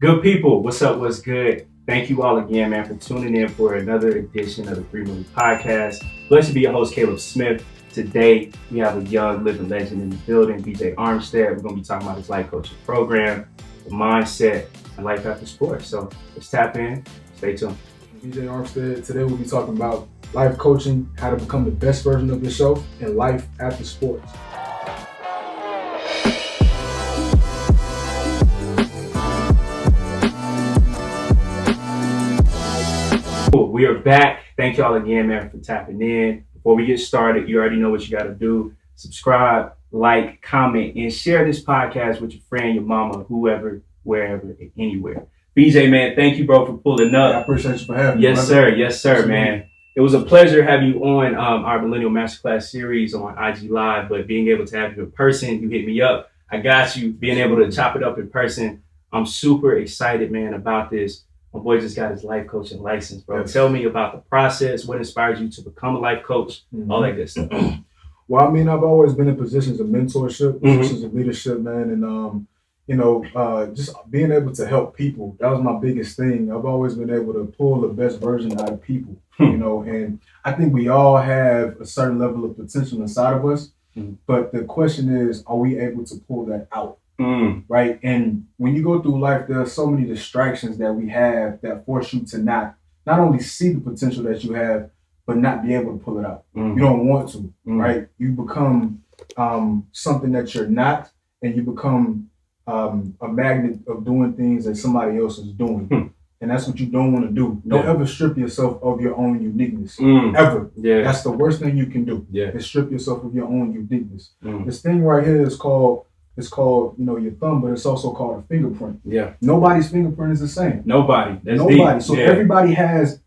Good people, what's up? What's good? Thank you all again, man, for tuning in for another edition of the Free Movie Podcast. Blessed to be your host, Caleb Smith. Today, we have a young living legend in the building, BJ Armstead. We're going to be talking about his life coaching program, the mindset, and life after sports. So let's tap in. Stay tuned. BJ Armstead. Today, we'll be talking about life coaching, how to become the best version of yourself, and life after sports. Cool. We are back. Thank y'all again, man, for tapping in. Before we get started, you already know what you got to do. Subscribe, like, comment, and share this podcast with your friend, your mama, whoever, wherever, anywhere. BJ, man, thank you, bro, for pulling up. I appreciate you for having me. Yes, sir. Yes, sir, man. It was a pleasure having you on our Millennial Masterclass series on IG Live, but being able to have you in person, you hit me up. I got you. Being able to chop it up in person, I'm super excited, man, about this. My boy just got his life coaching license, bro. Yes. Tell me about the process. What inspired you to become a life coach? All that good stuff. Well, I mean, I've always been in positions of mentorship, positions of leadership, man. And, just being able to help people, that was my biggest thing. I've always been able to pull the best version out of people, and I think we all have a certain level of potential inside of us. But the question is, are we able to pull that out? Right. And when you go through life, there are so many distractions that we have that force you to not only see the potential that you have, but not be able to pull it out. You don't want to, right? You become something that you're not, and you become a magnet of doing things that somebody else is doing. And that's what you don't want to do. Don't ever strip yourself of your own uniqueness. Ever. Yeah. That's the worst thing you can do. Is strip yourself of your own uniqueness. This thing right here is called, your thumb, but it's also called a fingerprint. Yeah. Nobody's fingerprint is the same. Nobody. That's Nobody. Deep. So everybody has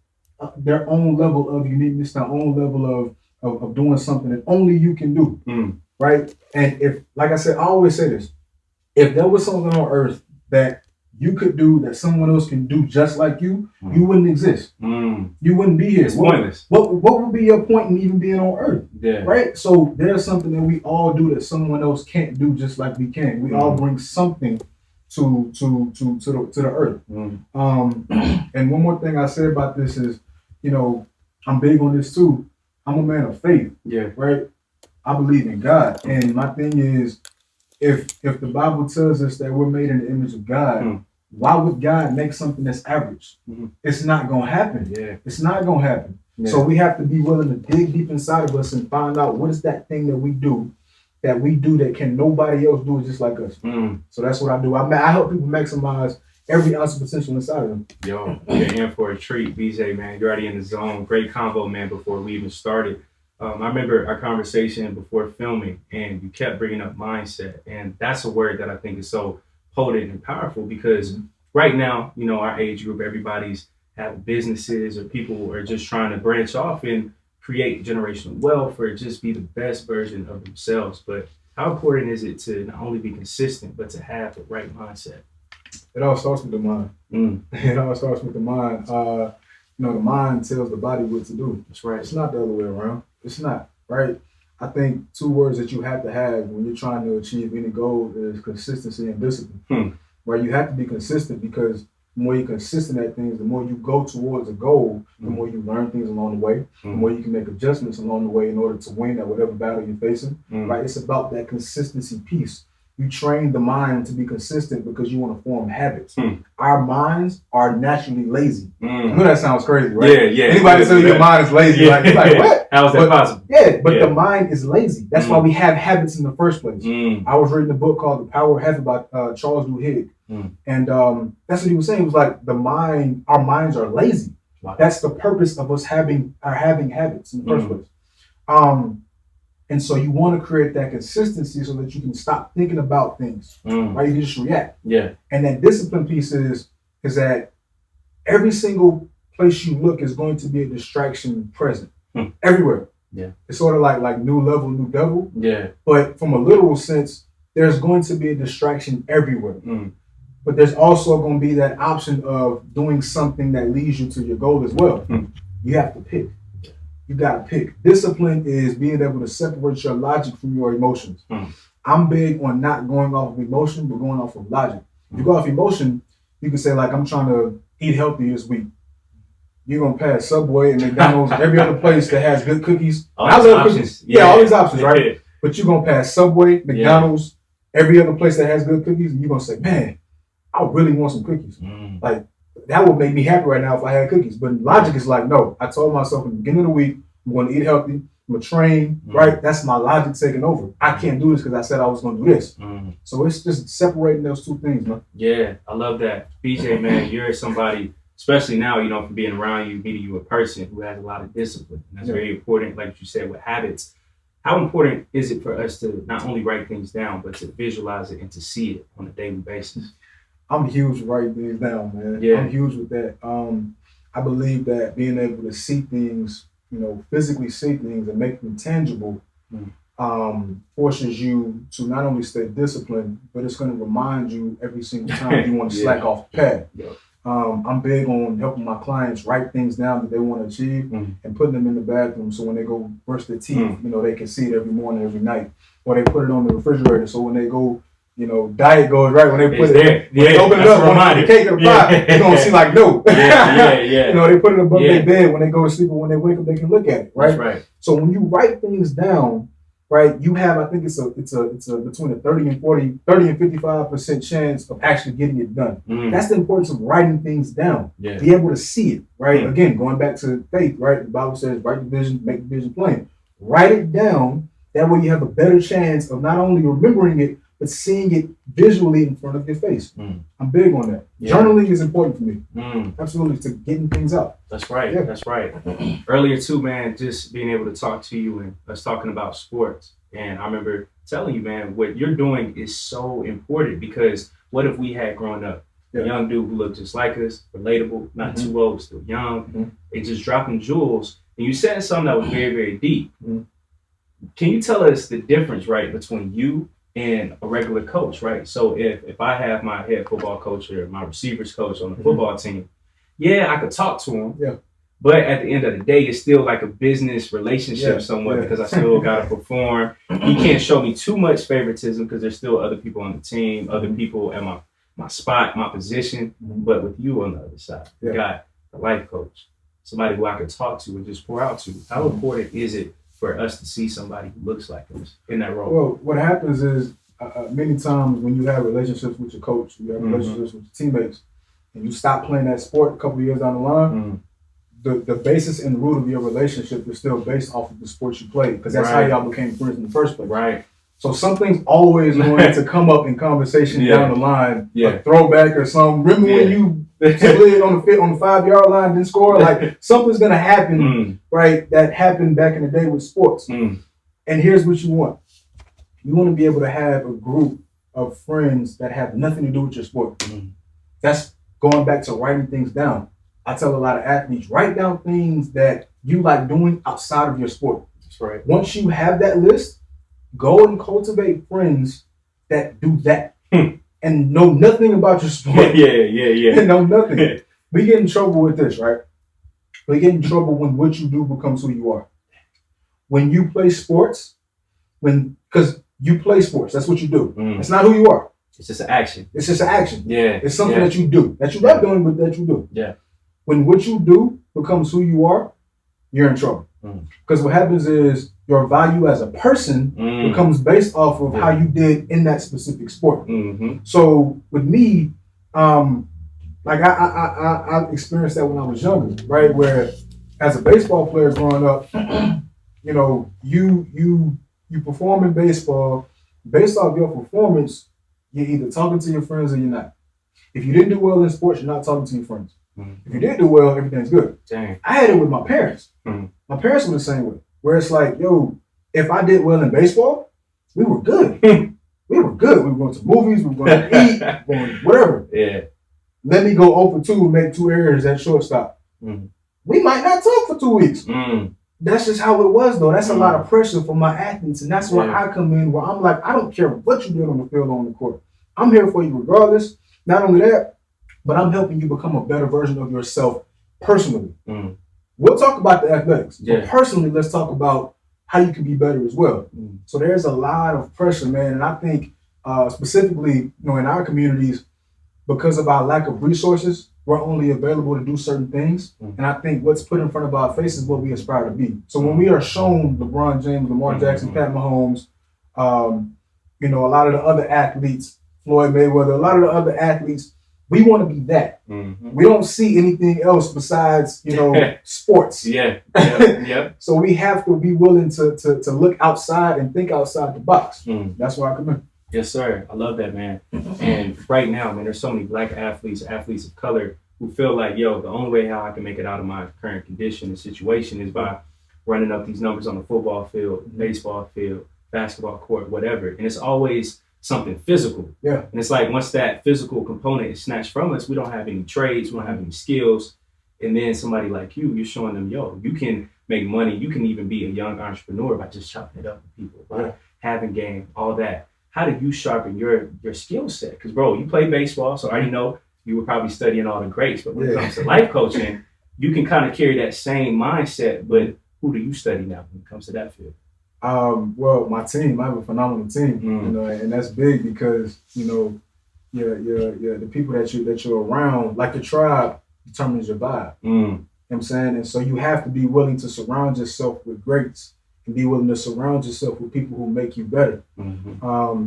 their own level of uniqueness, their own level of doing something that only you can do. Right? And if, like I said, I always say this, if there was something on earth that you could do that someone else can do just like you, you wouldn't exist. You wouldn't be here. It's pointless. What would be your point in even being on earth? Yeah. Right? So there's something that we all do that someone else can't do just like we can. We all bring something to the earth. And one more thing I say about this is, I'm big on this too. I'm a man of faith. Yeah. Right? I believe in God. And my thing is, if the Bible tells us that we're made in the image of God, why would God make something that's average? It's not going to happen. Yeah. It's not going to happen. Yeah. So we have to be willing to dig deep inside of us and find out what is that thing that we do that can nobody else do it just like us. So that's what I do. I help people maximize every ounce of potential inside of them. Yo, you're in for a treat, BJ, man. You're already in the zone. Great convo, man, before we even started. I remember our conversation before filming, and you kept bringing up mindset. And that's a word that I think is so potent and powerful because right now, our age group, everybody's having businesses or people are just trying to branch off and create generational wealth or just be the best version of themselves. But how important is it to not only be consistent, but to have the right mindset? It all starts with the mind. It all starts with the mind. The mind tells the body what to do. That's right. It's not the other way around. It's not, right? I think two words that you have to have when you're trying to achieve any goal is consistency and discipline. Right? You have to be consistent because the more you're consistent at things, the more you go towards a goal, the more you learn things along the way, the more you can make adjustments along the way in order to win at whatever battle you're facing. Right? It's about that consistency piece. You train the mind to be consistent because you want to form habits. Our minds are naturally lazy. I know that sounds crazy, right? Yeah. Anybody tell you your mind is lazy, like, you're like, what? How is that possible? Yeah, but the mind is lazy. That's why we have habits in the first place. I was reading a book called The Power of Habit by Charles Duhigg. And that's what he was saying. He was like, our minds are lazy. Wow. That's the purpose of us having habits in the first place. And so you want to create that consistency so that you can stop thinking about things, right? You just react. Yeah. And that discipline piece is that every single place you look is going to be a distraction present everywhere. Yeah. It's sort of like new level, new devil. Yeah. But from a literal sense, there's going to be a distraction everywhere. But there's also going to be that option of doing something that leads you to your goal as well. You have to pick. You got to pick. Discipline is being able to separate your logic from your emotions. I'm big on not going off of emotion, but going off of logic. If you go off emotion, You can say, like, I'm trying to eat healthy this week. You're going to pass Subway and McDonald's and every other place that has good cookies. All I these love options. cookies. Yeah, all these options, right? Yeah. But you're going to pass Subway, McDonald's, every other place that has good cookies, and you're going to say, man, I really want some cookies. Like, that would make me happy right now if I had cookies. But logic is like, no, I told myself in the beginning of the week, I'm going to eat healthy. I'm going to train, right? That's my logic taking over. I can't do this because I said I was going to do this. So it's just separating those two things, man. Yeah, I love that. BJ, man, you're somebody, especially now, you know, from being around you, meeting you a person who has a lot of discipline. And that's very important, like you said, with habits. How important is it for us to not only write things down, but to visualize it and to see it on a daily basis? I'm huge with writing things down, man. Yeah. I'm huge with that. I believe that being able to see things, you know, physically see things and make them tangible, forces you to not only stay disciplined, but it's going to remind you every single time you want to slack off the pad. I'm big on helping my clients write things down that they want to achieve and putting them in the bathroom so when they go brush their teeth, you know, they can see it every morning, every night. Or they put it on the refrigerator so when they go, you know, diet goes right when they put it there. When they open it up on the cake or the pie, you're going to see like, no. You know, they put it above their bed when they go to sleep, and when they wake up, they can look at it, right? That's right. So when you write things down, right, you have, I think it's a between a 30 and 55% chance of actually getting it done. That's the importance of writing things down. Be able to see it, right? Again, going back to faith, right? The Bible says, write the vision, make the vision plain. Write it down. That way you have a better chance of not only remembering it, but seeing it visually in front of your face. I'm big on that. Journaling is important for me. Absolutely, to getting things out. That's right. That's right. Earlier too, man, just being able to talk to you and us talking about sports. And I remember telling you, man, what you're doing is so important because what if we had grown up a young dude who looked just like us, relatable, not too old, still young, and just dropping jewels. And you said something that was very, very deep. Can you tell us the difference, right, between you and a regular coach, right? So if I have my head football coach or my receivers coach on the football team, I could talk to him. But at the end of the day, it's still like a business relationship somewhat because I still got to perform. He can't show me too much favoritism because there's still other people on the team, other people at my spot, my position. But with you on the other side, you got a life coach, somebody who I could talk to and just pour out to. How important is it for us to see somebody who looks like us in that role? Well, what happens is many times when you have relationships with your coach, you have relationships with your teammates, and you stop playing that sport a couple of years down the line, the basis and root of your relationship is still based off of the sport you played because that's how y'all became friends in the first place. Right. So something's always going to come up in conversation down the line, a throwback or something. Remember when you slid on the 5-yard line, didn't score? Like something's going to happen, right? That happened back in the day with sports. And here's what you want. You want to be able to have a group of friends that have nothing to do with your sport. That's going back to writing things down. I tell a lot of athletes, write down things that you like doing outside of your sport. That's right. Once you have that list, go and cultivate friends that do that and know nothing about your sport. Know nothing. We get in trouble with this, right? We get in trouble when what you do becomes who you are. When you play sports, because you play sports, that's what you do. It's not who you are. It's just an action. It's just an action. It's something that you do, that you love doing, but that you do. When what you do becomes who you are, you're in trouble. Because what happens is your value as a person becomes based off of how you did in that specific sport. So with me, like I experienced that when I was younger, right? Where as a baseball player growing up, you know, you perform in baseball based off your performance. You're either talking to your friends or you're not. If you didn't do well in sports, you're not talking to your friends. If you did do well, everything's good. I had it with my parents. My parents were the same way. Where it's like, yo, if I did well in baseball, we were good. We were good. We were going to movies. We were going to eat. Going whatever. Let me go 0 for 2 and make 2 errors at shortstop. We might not talk for 2 weeks. That's just how it was, though. That's a lot of pressure for my athletes. And that's where I come in, where I'm like, I don't care what you did on the field or on the court. I'm here for you regardless. Not only that, but I'm helping you become a better version of yourself personally. We'll talk about the athletics. But personally, let's talk about how you can be better as well. So there's a lot of pressure, man. And I think specifically, you know, in our communities, because of our lack of resources, we're only available to do certain things. And I think what's put in front of our face is what we aspire to be. So when we are shown LeBron James, Lamar Jackson, Pat Mahomes, you know, a lot of the other athletes, Floyd Mayweather, a lot of the other athletes, we want to be that. We don't see anything else besides, you know, sports. Yeah. So we have to be willing to look outside and think outside the box. That's why I come in. Yes, sir. I love that, man. And right now, man, there's so many black athletes of color who feel like, yo, the only way how I can make it out of my current condition and situation is by running up these numbers on the football field, baseball field, basketball court, whatever. And it's always something physical. Yeah. And it's like once that physical component is snatched from us, we don't have any trades, we don't have any skills. And then somebody like you, you're showing them, yo, you can make money. You can even be a young entrepreneur by just chopping it up with people, by having game, all that. How do you sharpen your skill set? Because, bro, you play baseball, so I already know you were probably studying all the greats. But when it comes to life coaching, you can kind of carry that same mindset. But who do you study now when it comes to that field? Well, my team, I have a phenomenal team, you know, and that's big because, you know, the people that you're around, like the tribe, determines your vibe. You know what I'm saying? And so you have to be willing to surround yourself with greats and be willing to surround yourself with people who make you better. I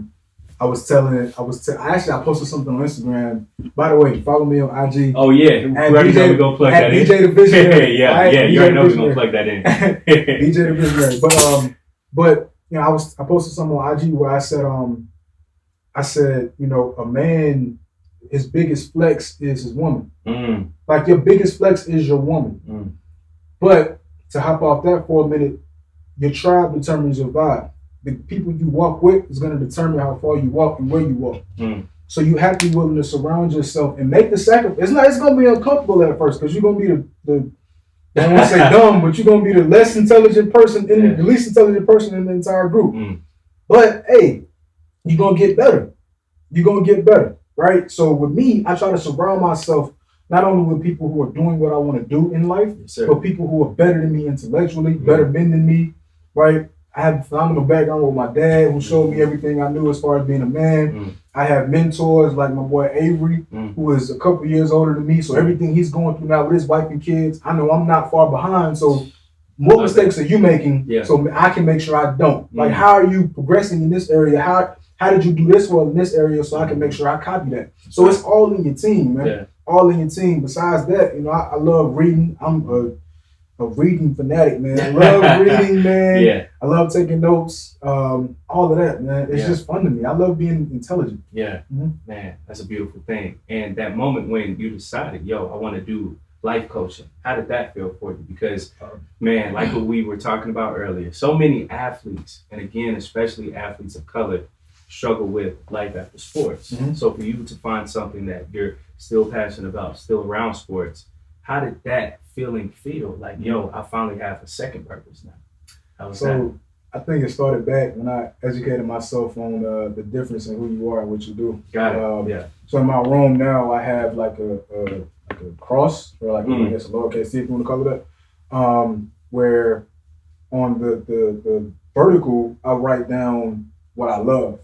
posted something on Instagram. By the way, follow me on IG. Oh yeah, we already know we're gonna plug that in. DJ the Visionary. yeah, you already know we're gonna plug that in. DJ the Visionary. But you know, I posted something on IG where I said, you know, a man, his biggest flex is his woman. Like your biggest flex is your woman. But to hop off that for a minute, your tribe determines your vibe. The people you walk with is going to determine how far you walk and where you walk. So you have to be willing to surround yourself and make the sacrifice. It's going to be uncomfortable at first because you're going to be the I don't want to say dumb, but you're going to be the less intelligent person, the least intelligent person in the entire group. But hey, you're going to get better. You're going to get better, right? So with me, I try to surround myself not only with people who are doing what I want to do in life, but people who are better than me intellectually, better men than me, right? I have a phenomenal background with my dad who showed me everything I knew as far as being a man. I have mentors like my boy Avery, who is a couple years older than me. So everything he's going through now with his wife and kids, I know I'm not far behind. So what mistakes are you making so I can make sure I don't? Like, how are you progressing in this area? How did you do this well in this area so I can make sure I copy that? So it's all in your team, man. All in your team. Besides that, you know, I love reading. I'm a reading fanatic, man. I love reading, man. I love taking notes. All of that, man. It's just fun to me. I love being intelligent. Man, that's a beautiful thing. And that moment when you decided, yo, I want to do life coaching, how did that feel for you? Because, man, like what we were talking about earlier, so many athletes, and again, especially athletes of color, struggle with life after sports. So for you to find something that you're still passionate about, still around sports, how did that feeling feel? Like, yo, I finally have a second purpose now. How was that? I think it started back when I educated myself on the difference in who you are and what you do. Got it. So in my room now, I have like a cross, or like I guess a lowercase c if you want to call it that, where on the vertical, I write down what I love.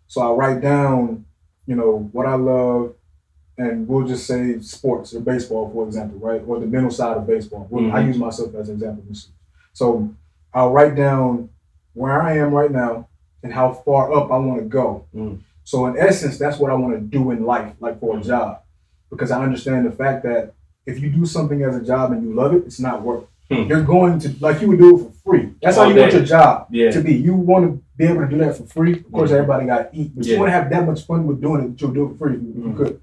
So I write down, you know, what I love, and we'll just say sports or baseball, for example, right? Or the mental side of baseball. I use myself as an example. So I'll write down where I am right now and how far up I want to go. So in essence, that's what I want to do in life, like for a job. Because I understand the fact that if you do something as a job and you love it, it's not work. You're going to, like you would do it for free. That's how you want your job to be. You want to be able to do that for free. Of course, everybody got to eat, but you want to have that much fun with doing it that you'll do it for free if you could.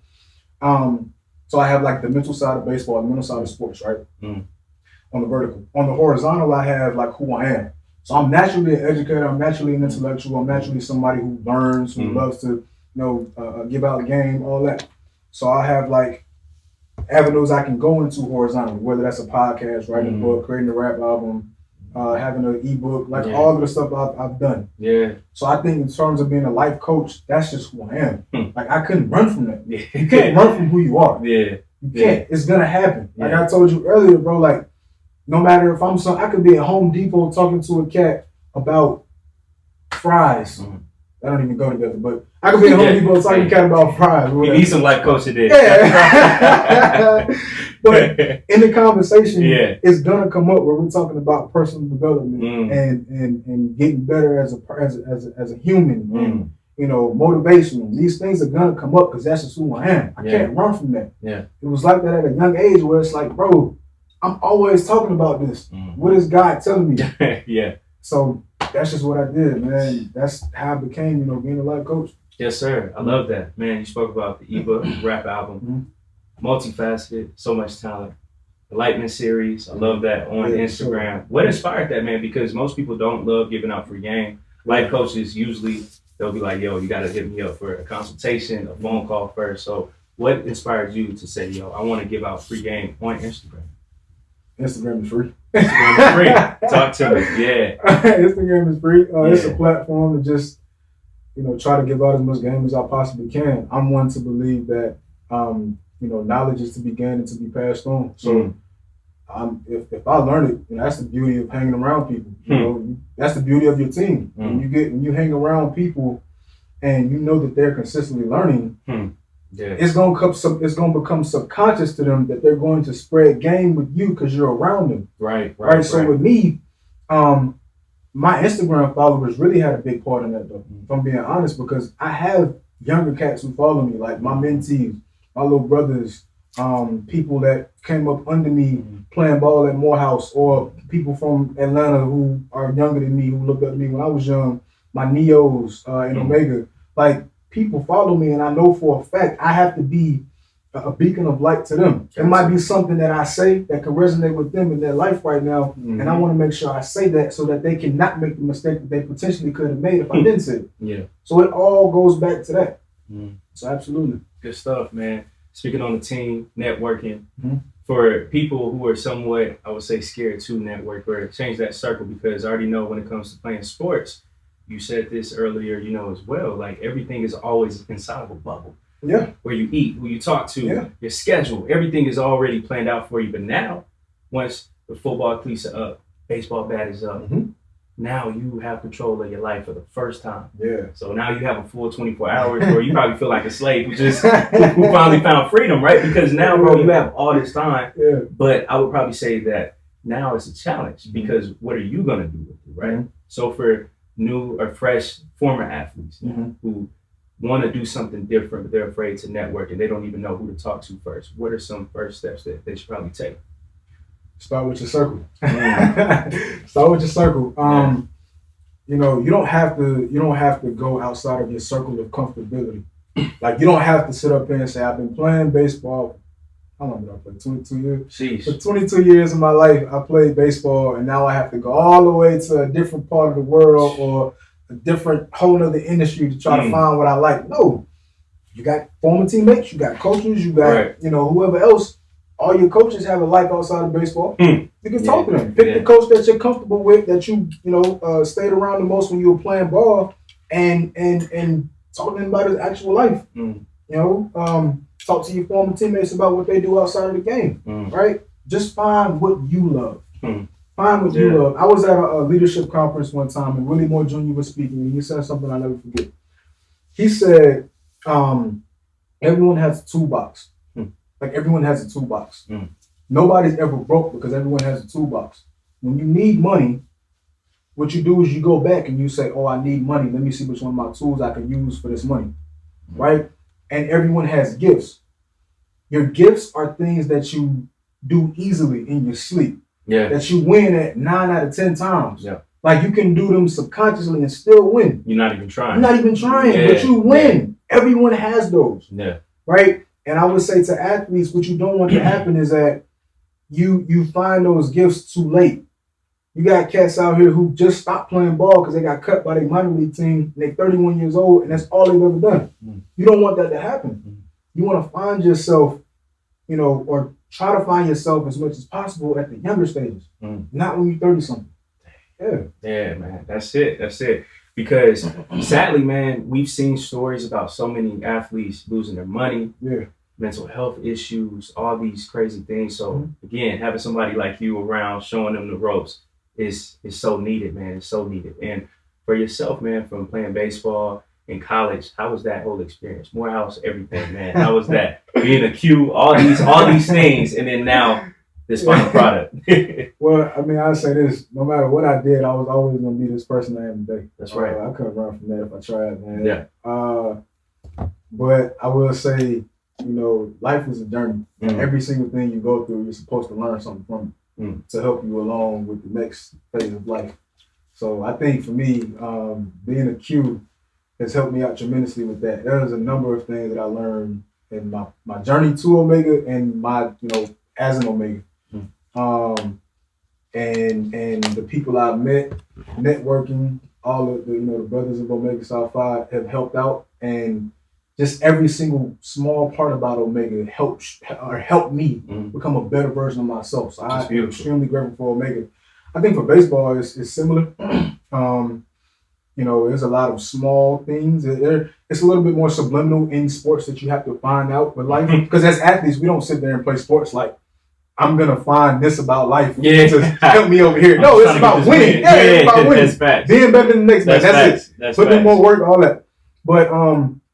So I have like the mental side of baseball, the mental side of sports, right? On the vertical. On the horizontal, I have like who I am. So I'm naturally an educator. I'm naturally an intellectual. I'm naturally somebody who learns, who loves to, you know, give out the game, all that. So I have like avenues I can go into horizontally, whether that's a podcast, writing a book, creating a rap album, having an ebook, like all of the stuff I've done. So I think in terms of being a life coach, that's just who I am. Like I couldn't run from that. You can't run from who you are. You can't. It's gonna happen. Like I told you earlier, bro. Like no matter if I could be at Home Depot talking to a cat about fries, That don't even go together. But I could be at Home Depot talking cat about fries. You need some life coaching there. Yeah. But in the conversation, it's gonna come up where we're talking about personal development and getting better as a human and motivation. These things are gonna come up because that's just who I am. I can't run from that. Yeah. It was like that at a young age where it's like, bro, I'm always talking about this. What is God telling me? Yeah. So that's just what I did, man. That's how I became, being a life coach. Yes, sir. I love that, man. You spoke about the ebook rap album, multifaceted, so much talent. The Lightning series, I love that on Instagram. Sure. What inspired that, man? Because most people don't love giving out free game. Life coaches usually they'll be like, "Yo, you got to hit me up for a consultation, a phone call first." So, what inspired you to say, "Yo, I want to give out free game on Instagram"? Instagram is free. Instagram is free. Talk to me. Yeah. Instagram is free. It's a platform to just, try to give out as much game as I possibly can. I'm one to believe that, knowledge is to be gained and to be passed on. So, if I learn it, that's the beauty of hanging around people. That's the beauty of your team. When you hang around people, and you know that they're consistently learning. It's gonna become subconscious to them that they're going to spread game with you because you're around them. Right. So with me, my Instagram followers really had a big part in that, though. If I'm being honest, because I have younger cats who follow me, like my mentees, my little brothers, people that came up under me playing ball at Morehouse, or people from Atlanta who are younger than me who looked up to me when I was young. My Neos in Omega, like. People follow me, and I know for a fact I have to be a beacon of light to them. It might be something that I say that can resonate with them in their life right now, and I want to make sure I say that so that they cannot make the mistake that they potentially could have made if I didn't say it. Yeah. So it all goes back to that. So absolutely. Good stuff, man. Speaking on the team, networking, for people who are somewhat, I would say, scared to network or change that circle, because I already know when it comes to playing sports, you said this earlier, as well, like everything is always inside of a bubble. Yeah. Where you eat, who you talk to, your schedule, everything is already planned out for you. But now, once the football cleats are up, baseball bat is up, now you have control of your life for the first time. Yeah. So now you have a full 24 hours where you probably feel like a slave who finally found freedom, right? Because now, bro, you have all this time. Yeah. But I would probably say that now it's a challenge, because what are you going to do with it, right? So for new or fresh former athletes who want to do something different, but they're afraid to network and they don't even know who to talk to first, what are some first steps that they should probably take? Start with your circle. Start with your circle. You don't have to go outside of your circle of comfortability. Like, you don't have to sit up here and say, I've been playing baseball. How long did I play? 22 years? Jeez. For 22 years of my life, I played baseball, and now I have to go all the way to a different part of the world or a different whole other industry to try to find what I like. No. You got former teammates, you got coaches, you got, whoever else. All your coaches have a life outside of baseball. You can talk to them. Pick the coach that you're comfortable with, that you, stayed around the most when you were playing ball, and talk to them about his actual life. Talk to your former teammates about what they do outside of the game, right? Just find what you love. Find what you love. I was at a leadership conference one time, and Willie Moore Jr. was speaking, and he said something I'll never forget. He said, everyone has a toolbox. Like, everyone has a toolbox. Nobody's ever broke because everyone has a toolbox. When you need money, what you do is you go back and you say, oh, I need money. Let me see which one of my tools I can use for this money, right? And everyone has gifts. Your gifts are things that you do easily in your sleep. That you win at 9 out of 10 times. Like, you can do them subconsciously and still win. You're not even trying. But you win. Everyone has those. Right? And I would say to athletes, what you don't want to happen is that you find those gifts too late. You got cats out here who just stopped playing ball because they got cut by their minor league team. They're 31 years old, and that's all they've ever done. You don't want that to happen. You want to find yourself, or try to find yourself as much as possible at the younger stages, not when you're 30-something. Yeah, man. That's it. Because sadly, man, we've seen stories about so many athletes losing their money, mental health issues, all these crazy things. So again, having somebody like you around, showing them the ropes is so needed, man. It's so needed. And for yourself, man, from playing baseball, in college. How was that whole experience? Morehouse, everything, man. How was that? Being a Q, all these things, and then now this final product. Well, I mean, I'd say this: no matter what I did, I was always gonna be this person I am today. That's right. I couldn't run from that if I tried, man. Yeah. But I will say, life is a journey. Mm. Every single thing you go through, you're supposed to learn something from it to help you along with the next phase of life. So I think for me, being a Q has helped me out tremendously with that. There's a number of things that I learned in my journey to Omega and my, as an Omega. And the people I've met, networking, all of the brothers of Omega South 5 have helped out, and just every single small part about Omega helped me become a better version of myself. So I'm extremely grateful for Omega. I think for baseball, it's similar. There's a lot of small things. It's a little bit more subliminal in sports that you have to find out with life. Because as athletes, we don't sit there and play sports like, I'm gonna find this about life to help me over here. No, it's about winning. Yeah, it's about winning. Being better than the next man. That's it. Putting in more work, all that. But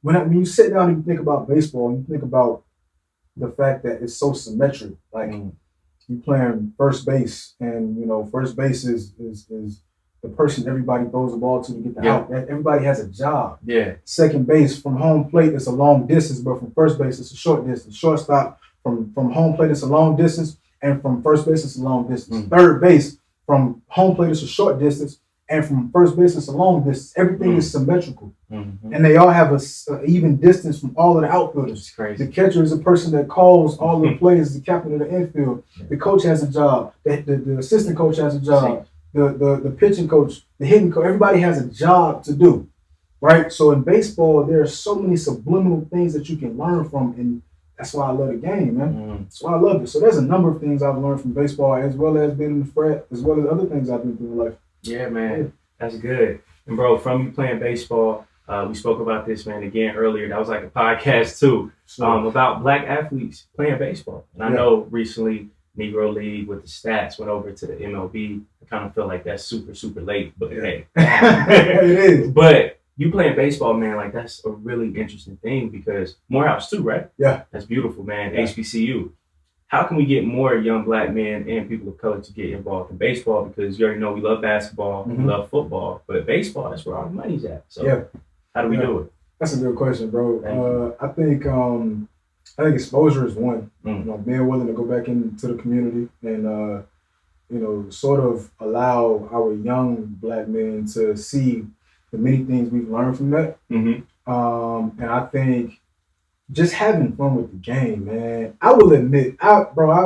when you sit down and you think about baseball, and you think about the fact that it's so symmetric. Like you playing first base, and first base is the person everybody throws the ball to get the out. Everybody has a job. Yeah. Second base, from home plate, it's a long distance, but from first base, it's a short distance. Shortstop, from home plate, it's a long distance, and from first base, it's a long distance. Third base, from home plate, it's a short distance, and from first base, it's a long distance. Everything is symmetrical, and they all have a even distance from all of the outfielders. The catcher is a person that calls all the plays, the captain of the infield. The coach has a job. The assistant coach has a job. The pitching coach, the hitting coach. Everybody has a job to do, right? So in baseball, there are so many subliminal things that you can learn from, and that's why I love the game, man. That's why I love it. So there's a number of things I've learned from baseball, as well as being in the frat, as well as other things I've been through in life. Yeah, man. That's good. And bro, from you playing baseball, we spoke about this, man, again earlier. That was like a podcast too, about black athletes playing baseball. And I know recently Negro League with the stats went over to the MLB. I kind of feel like that's super, super late, but hey. It is. But you playing baseball, man, like that's a really interesting thing because Morehouse too, right? Yeah. That's beautiful, man. Yeah. HBCU. How can we get more young black men and people of color to get involved in baseball? Because you already know we love basketball, we love football, but baseball, that's where all the money's at. So how do we do it? That's a good question, bro. I think exposure is one. Being willing to go back into the community and sort of allow our young black men to see the many things we've learned from that. And I think just having fun with the game, man. I will admit, I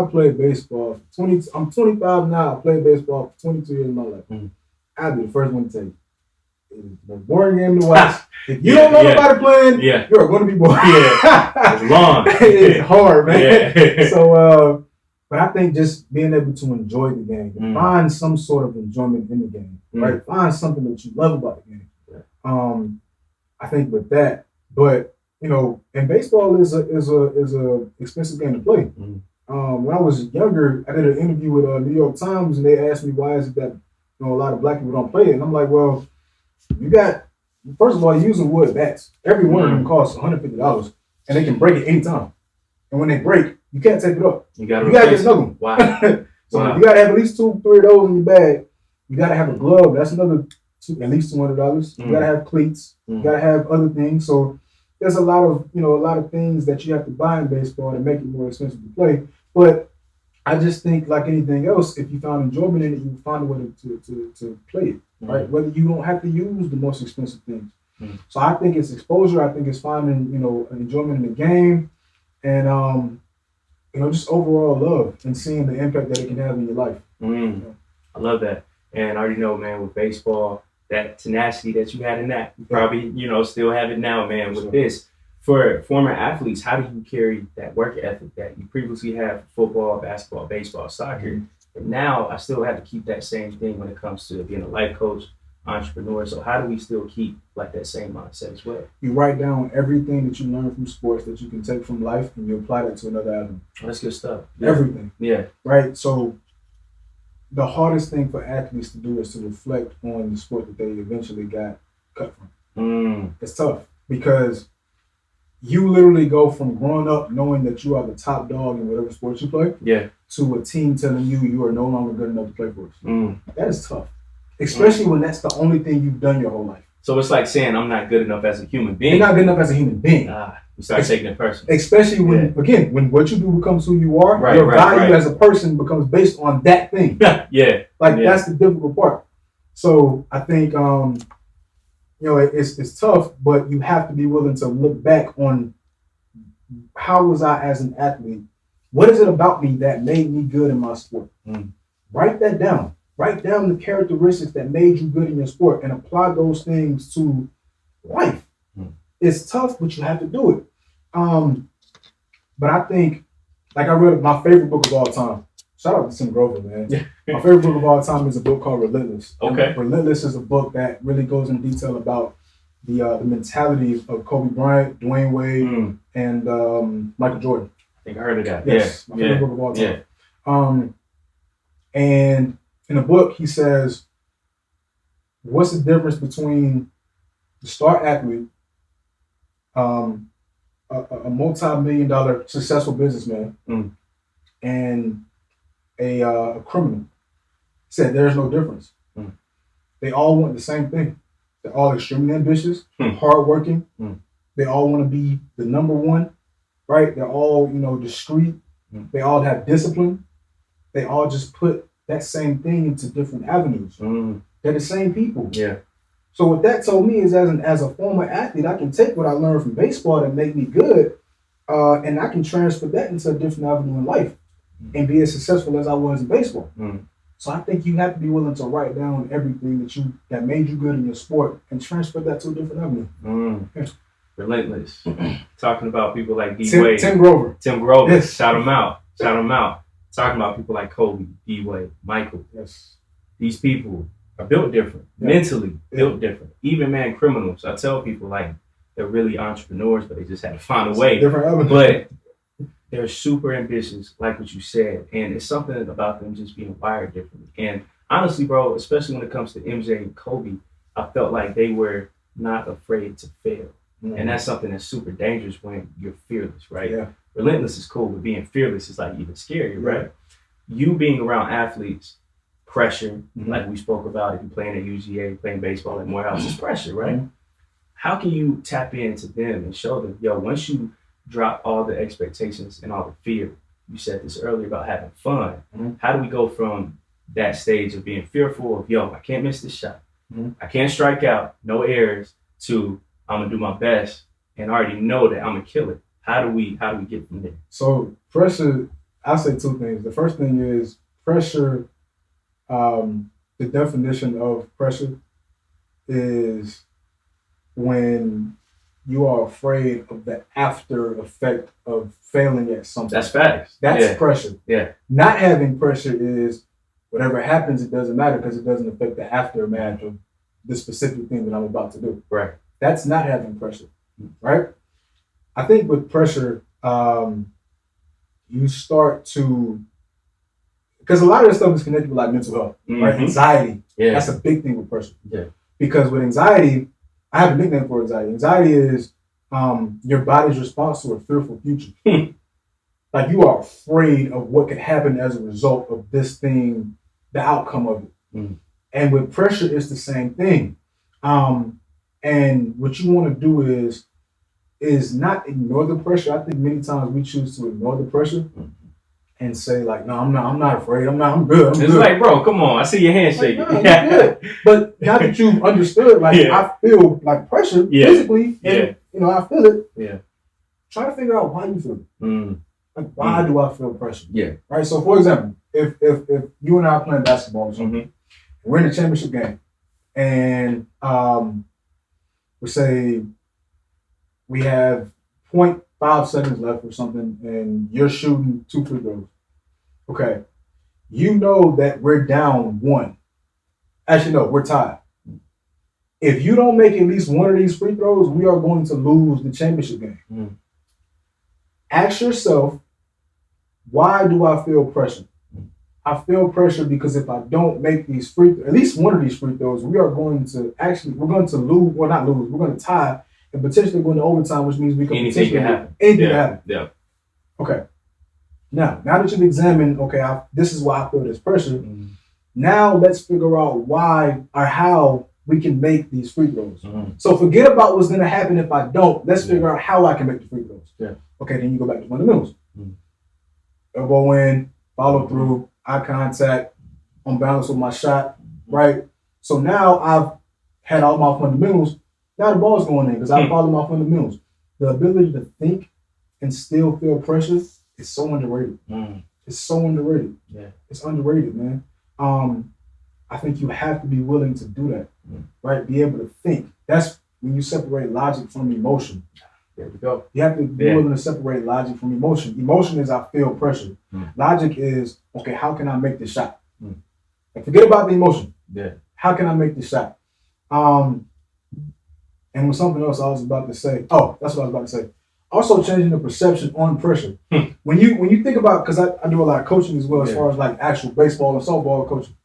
played baseball for I'm 25 now. I played baseball for 22 years of my life. I'll be the first one to tell you. It's a boring game to watch. If you don't know nobody playing, you're going to be bored. It's long. It's hard, man. So, but I think just being able to enjoy the game, find some sort of enjoyment in the game, right? Find something that you love about the game. I think with that, but and baseball is a expensive game to play. When I was younger, I did an interview with New York Times, and they asked me why is it that a lot of black people don't play it, and I'm like, well, you got, first of all, you're using wood bats. Every one of them costs $150, and they can break it anytime. And when they break, you can't take it up. You gotta get another one. Wow. So you gotta have at least 2-3 of those in your bag. You gotta have a glove. That's another at least $200. You gotta have cleats. You gotta have other things. So there's a lot of things that you have to buy in baseball to make it more expensive to play. But I just think, like anything else, if you found enjoyment in it, you find a way to play it, right? Whether you don't have to use the most expensive things. So I think it's exposure. I think it's finding, enjoyment in the game, and just overall love and seeing the impact that it can have in your life. I love that, and I already know, man, with baseball, that tenacity that you had in that, you probably, still have it now, man, with this. For former athletes, how do you carry that work ethic that you previously had for football, basketball, baseball, soccer? But now I still have to keep that same thing when it comes to being a life coach, entrepreneur. So how do we still keep like that same mindset as well? You write down everything that you learn from sports that you can take from life, and you apply that to another avenue. That's good stuff. Everything. Yeah. Right? So the hardest thing for athletes to do is to reflect on the sport that they eventually got cut from. It's tough because you literally go from growing up knowing that you are the top dog in whatever sport you play, to a team telling you are no longer good enough to play for us. That is tough, especially when that's the only thing you've done your whole life. So it's like saying I'm not good enough as a human being. You're not good enough as a human being. You start taking it personal. Especially when, again, when what you do becomes who you are, your value as a person becomes based on that thing. That's the difficult part. So I think it's tough, but you have to be willing to look back on how was I as an athlete? What is it about me that made me good in my sport? Write that down. Write down the characteristics that made you good in your sport and apply those things to life. It's tough, but you have to do it. But I think, like I read my favorite book of all time. Shout out to Tim Grover, man. My favorite book of all time is a book called Relentless. Okay. Relentless is a book that really goes in detail about the mentality of Kobe Bryant, Dwayne Wade, and Michael Jordan. I think I heard of that. Yes, my favorite book of all time. And in the book, he says, what's the difference between the star athlete, a multi-million-dollar successful businessman, and a criminal? He said there's no difference. They all want the same thing. They're all extremely ambitious, hardworking. They all want to be the number one, right? They're all, discreet. They all have discipline. They all just put that same thing into different avenues. They're the same people. So what that told me is, as a former athlete, I can take what I learned from baseball that make me good, and I can transfer that into a different avenue in life and be as successful as I was in baseball. So I think you have to be willing to write down everything that made you good in your sport and transfer that to a different avenue. Relentless. Talking about people like D-Wade. Tim Grover. Yes. Shout him out. Talking about people like Kobe, D-Wade, Michael. Yes. These people are built different, mentally built different. Even, man, criminals. I tell people, like, they're really entrepreneurs, but they just had to find a way. Different avenue. But they're super ambitious, like what you said. And it's something about them just being wired differently. And honestly, bro, especially when it comes to MJ and Kobe, I felt like they were not afraid to fail. And that's something that's super dangerous when you're fearless, right? Relentless is cool, but being fearless is like even scarier, right? You being around athletes, pressure, like we spoke about, if you're playing at UGA, playing baseball at Morehouse, it's pressure, right? How can you tap into them and show them, once you drop all the expectations and all the fear, you said this earlier about having fun, how do we go from that stage of being fearful of, I can't miss this shot, I can't strike out, no errors, to I'm gonna do my best and already know that I'm gonna kill it? How do we get from there? So pressure, I'll say two things. The first thing is pressure. The definition of pressure is when you are afraid of the after effect of failing at something. That's facts. That's pressure. Not having pressure is whatever happens, it doesn't matter because it doesn't affect the aftermath of the specific thing that I'm about to do. Right. That's not having pressure, right? I think with pressure, you start to, because a lot of this stuff is connected with like mental health, right? Anxiety. That's a big thing with pressure. Because with anxiety, I have a nickname for anxiety. Anxiety is your body's response to a fearful future. Like you are afraid of what could happen as a result of this thing, the outcome of it. And with pressure, it's the same thing. And what you want to do is not ignore the pressure. I think many times we choose to ignore the pressure and say like, no, I'm not afraid. I'm good. It's good. Like, bro, come on. I see your hand shaking. Like, no, you're good. But now that you've understood, like I feel like pressure physically, and I feel it. Try to figure out why you feel it. Like, why do I feel pressure? Right. So for example, if you and I are playing basketball or something, we're in a championship game, and we say we have 0.5 seconds left or something, and you're shooting 2 free throws. Okay. You know that we're down 1. Actually, no, we're tied. If you don't make at least one of these free throws, we are going to lose the championship game. Ask yourself, why do I feel pressure? I feel pressure because if I don't make at least one of these free throws, we're going to lose, well not lose, we're going to tie and potentially go into overtime, which means we can anything can happen. Anything can happen. Yeah. Okay. Now that you've examined, okay, this is why I feel this pressure. Now let's figure out why or how we can make these free throws. So forget about what's going to happen if I don't. Let's figure out how I can make the free throws. Yeah. Okay, then you go back to fundamentals. Elbow in, follow through, eye contact, on balance with my shot, right? So now I've had all my fundamentals. Now the ball's going in because I follow my fundamentals. The ability to think and still feel pressure is so underrated. It's so underrated. Yeah. It's underrated, man. I think you have to be willing to do that, right? Be able to think. That's when you separate logic from emotion. There we go. You have to be willing to separate logic from emotion. Emotion is I feel pressure. Logic is, okay, how can I make this shot? Like, forget about the emotion. Yeah. How can I make this shot? And with something else I was about to say. Oh, that's what I was about to say. Also changing the perception on pressure. When you think about, because I do a lot of coaching as well as far as like actual baseball and softball coaching,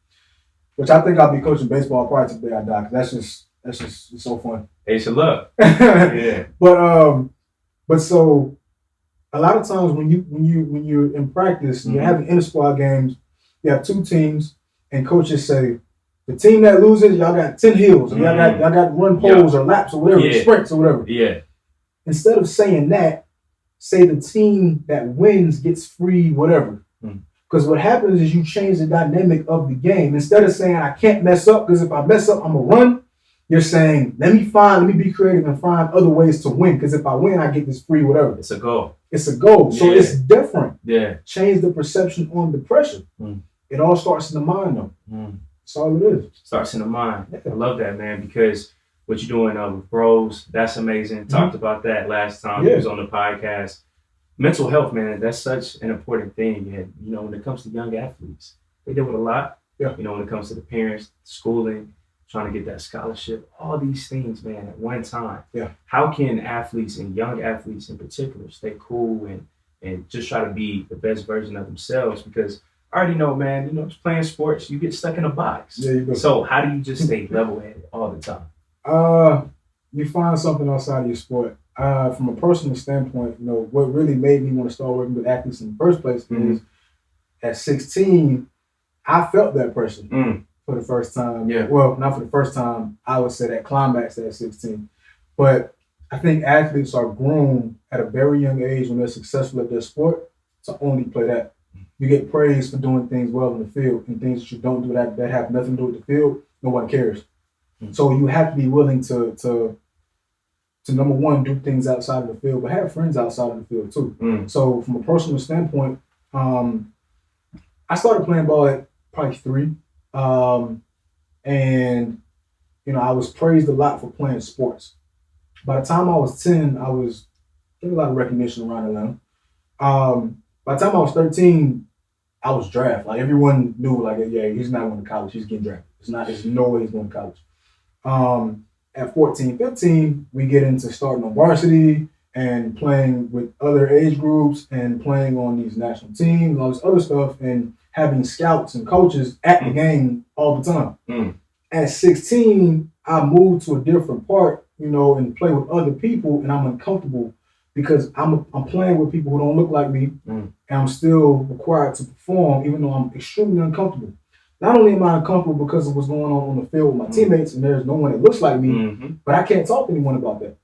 which I think I'll be coaching baseball prior to the day I die, because that's just it's so fun. Hey, so look. Yeah. But so a lot of times when you're in practice, you're having inter squad games, you have two teams, and coaches say, the team that loses, y'all got 10 hills, or y'all got run poles or laps or whatever, sprints or whatever. Yeah. Instead of saying that, say the team that wins gets free whatever. Because what happens is you change the dynamic of the game. Instead of saying I can't mess up because if I mess up, I'm going to run, you're saying let me be creative and find other ways to win. Because if I win, I get this free whatever. It's a goal. It's a goal. So it's different. Yeah. Change the perception on the pressure. It all starts in the mind though. That's all it is. Starts in the mind. I love that, man, because what you're doing with bros, that's amazing. Talked about that last time he was on the podcast. Mental health, man, that's such an important thing. And, you know, when it comes to young athletes, they deal with a lot. Yeah. You know, when it comes to the parents, schooling, trying to get that scholarship, all these things, man, at one time. Yeah. How can athletes and young athletes in particular stay cool and just try to be the best version of themselves? Because I already know, man, you know, playing sports, you get stuck in a box. Yeah, you go. So how do you just stay level-headed all the time? You find something outside of your sport. From a personal standpoint, you know, what really made me want to start working with athletes in the first place is at 16, I felt that pressure for the first time. Yeah. Well, not for the first time. I would say that climax at 16. But I think athletes are groomed at a very young age when they're successful at their sport to only play that. You get praised for doing things well in the field, and things that you don't do that have nothing to do with the field, no one cares. So you have to be willing to number one, do things outside of the field, but have friends outside of the field too. So from a personal standpoint, I started playing ball at probably 3. And, you know, I was praised a lot for playing sports. By the time I was 10, I was getting a lot of recognition around Atlanta. By the time I was 13, I was drafted. Like everyone knew, like, yeah, he's not going to college. He's getting drafted. There's no way he's going to college. At 14, 15, we get into starting on varsity and playing with other age groups and playing on these national teams and all this other stuff and having scouts and coaches at the game all the time. At 16, I moved to a different part, you know, and play with other people, and I'm uncomfortable because I'm playing with people who don't look like me, and I'm still required to perform even though I'm extremely uncomfortable. Not only am I uncomfortable because of what's going on the field with my teammates and there's no one that looks like me, but I can't talk to anyone about that.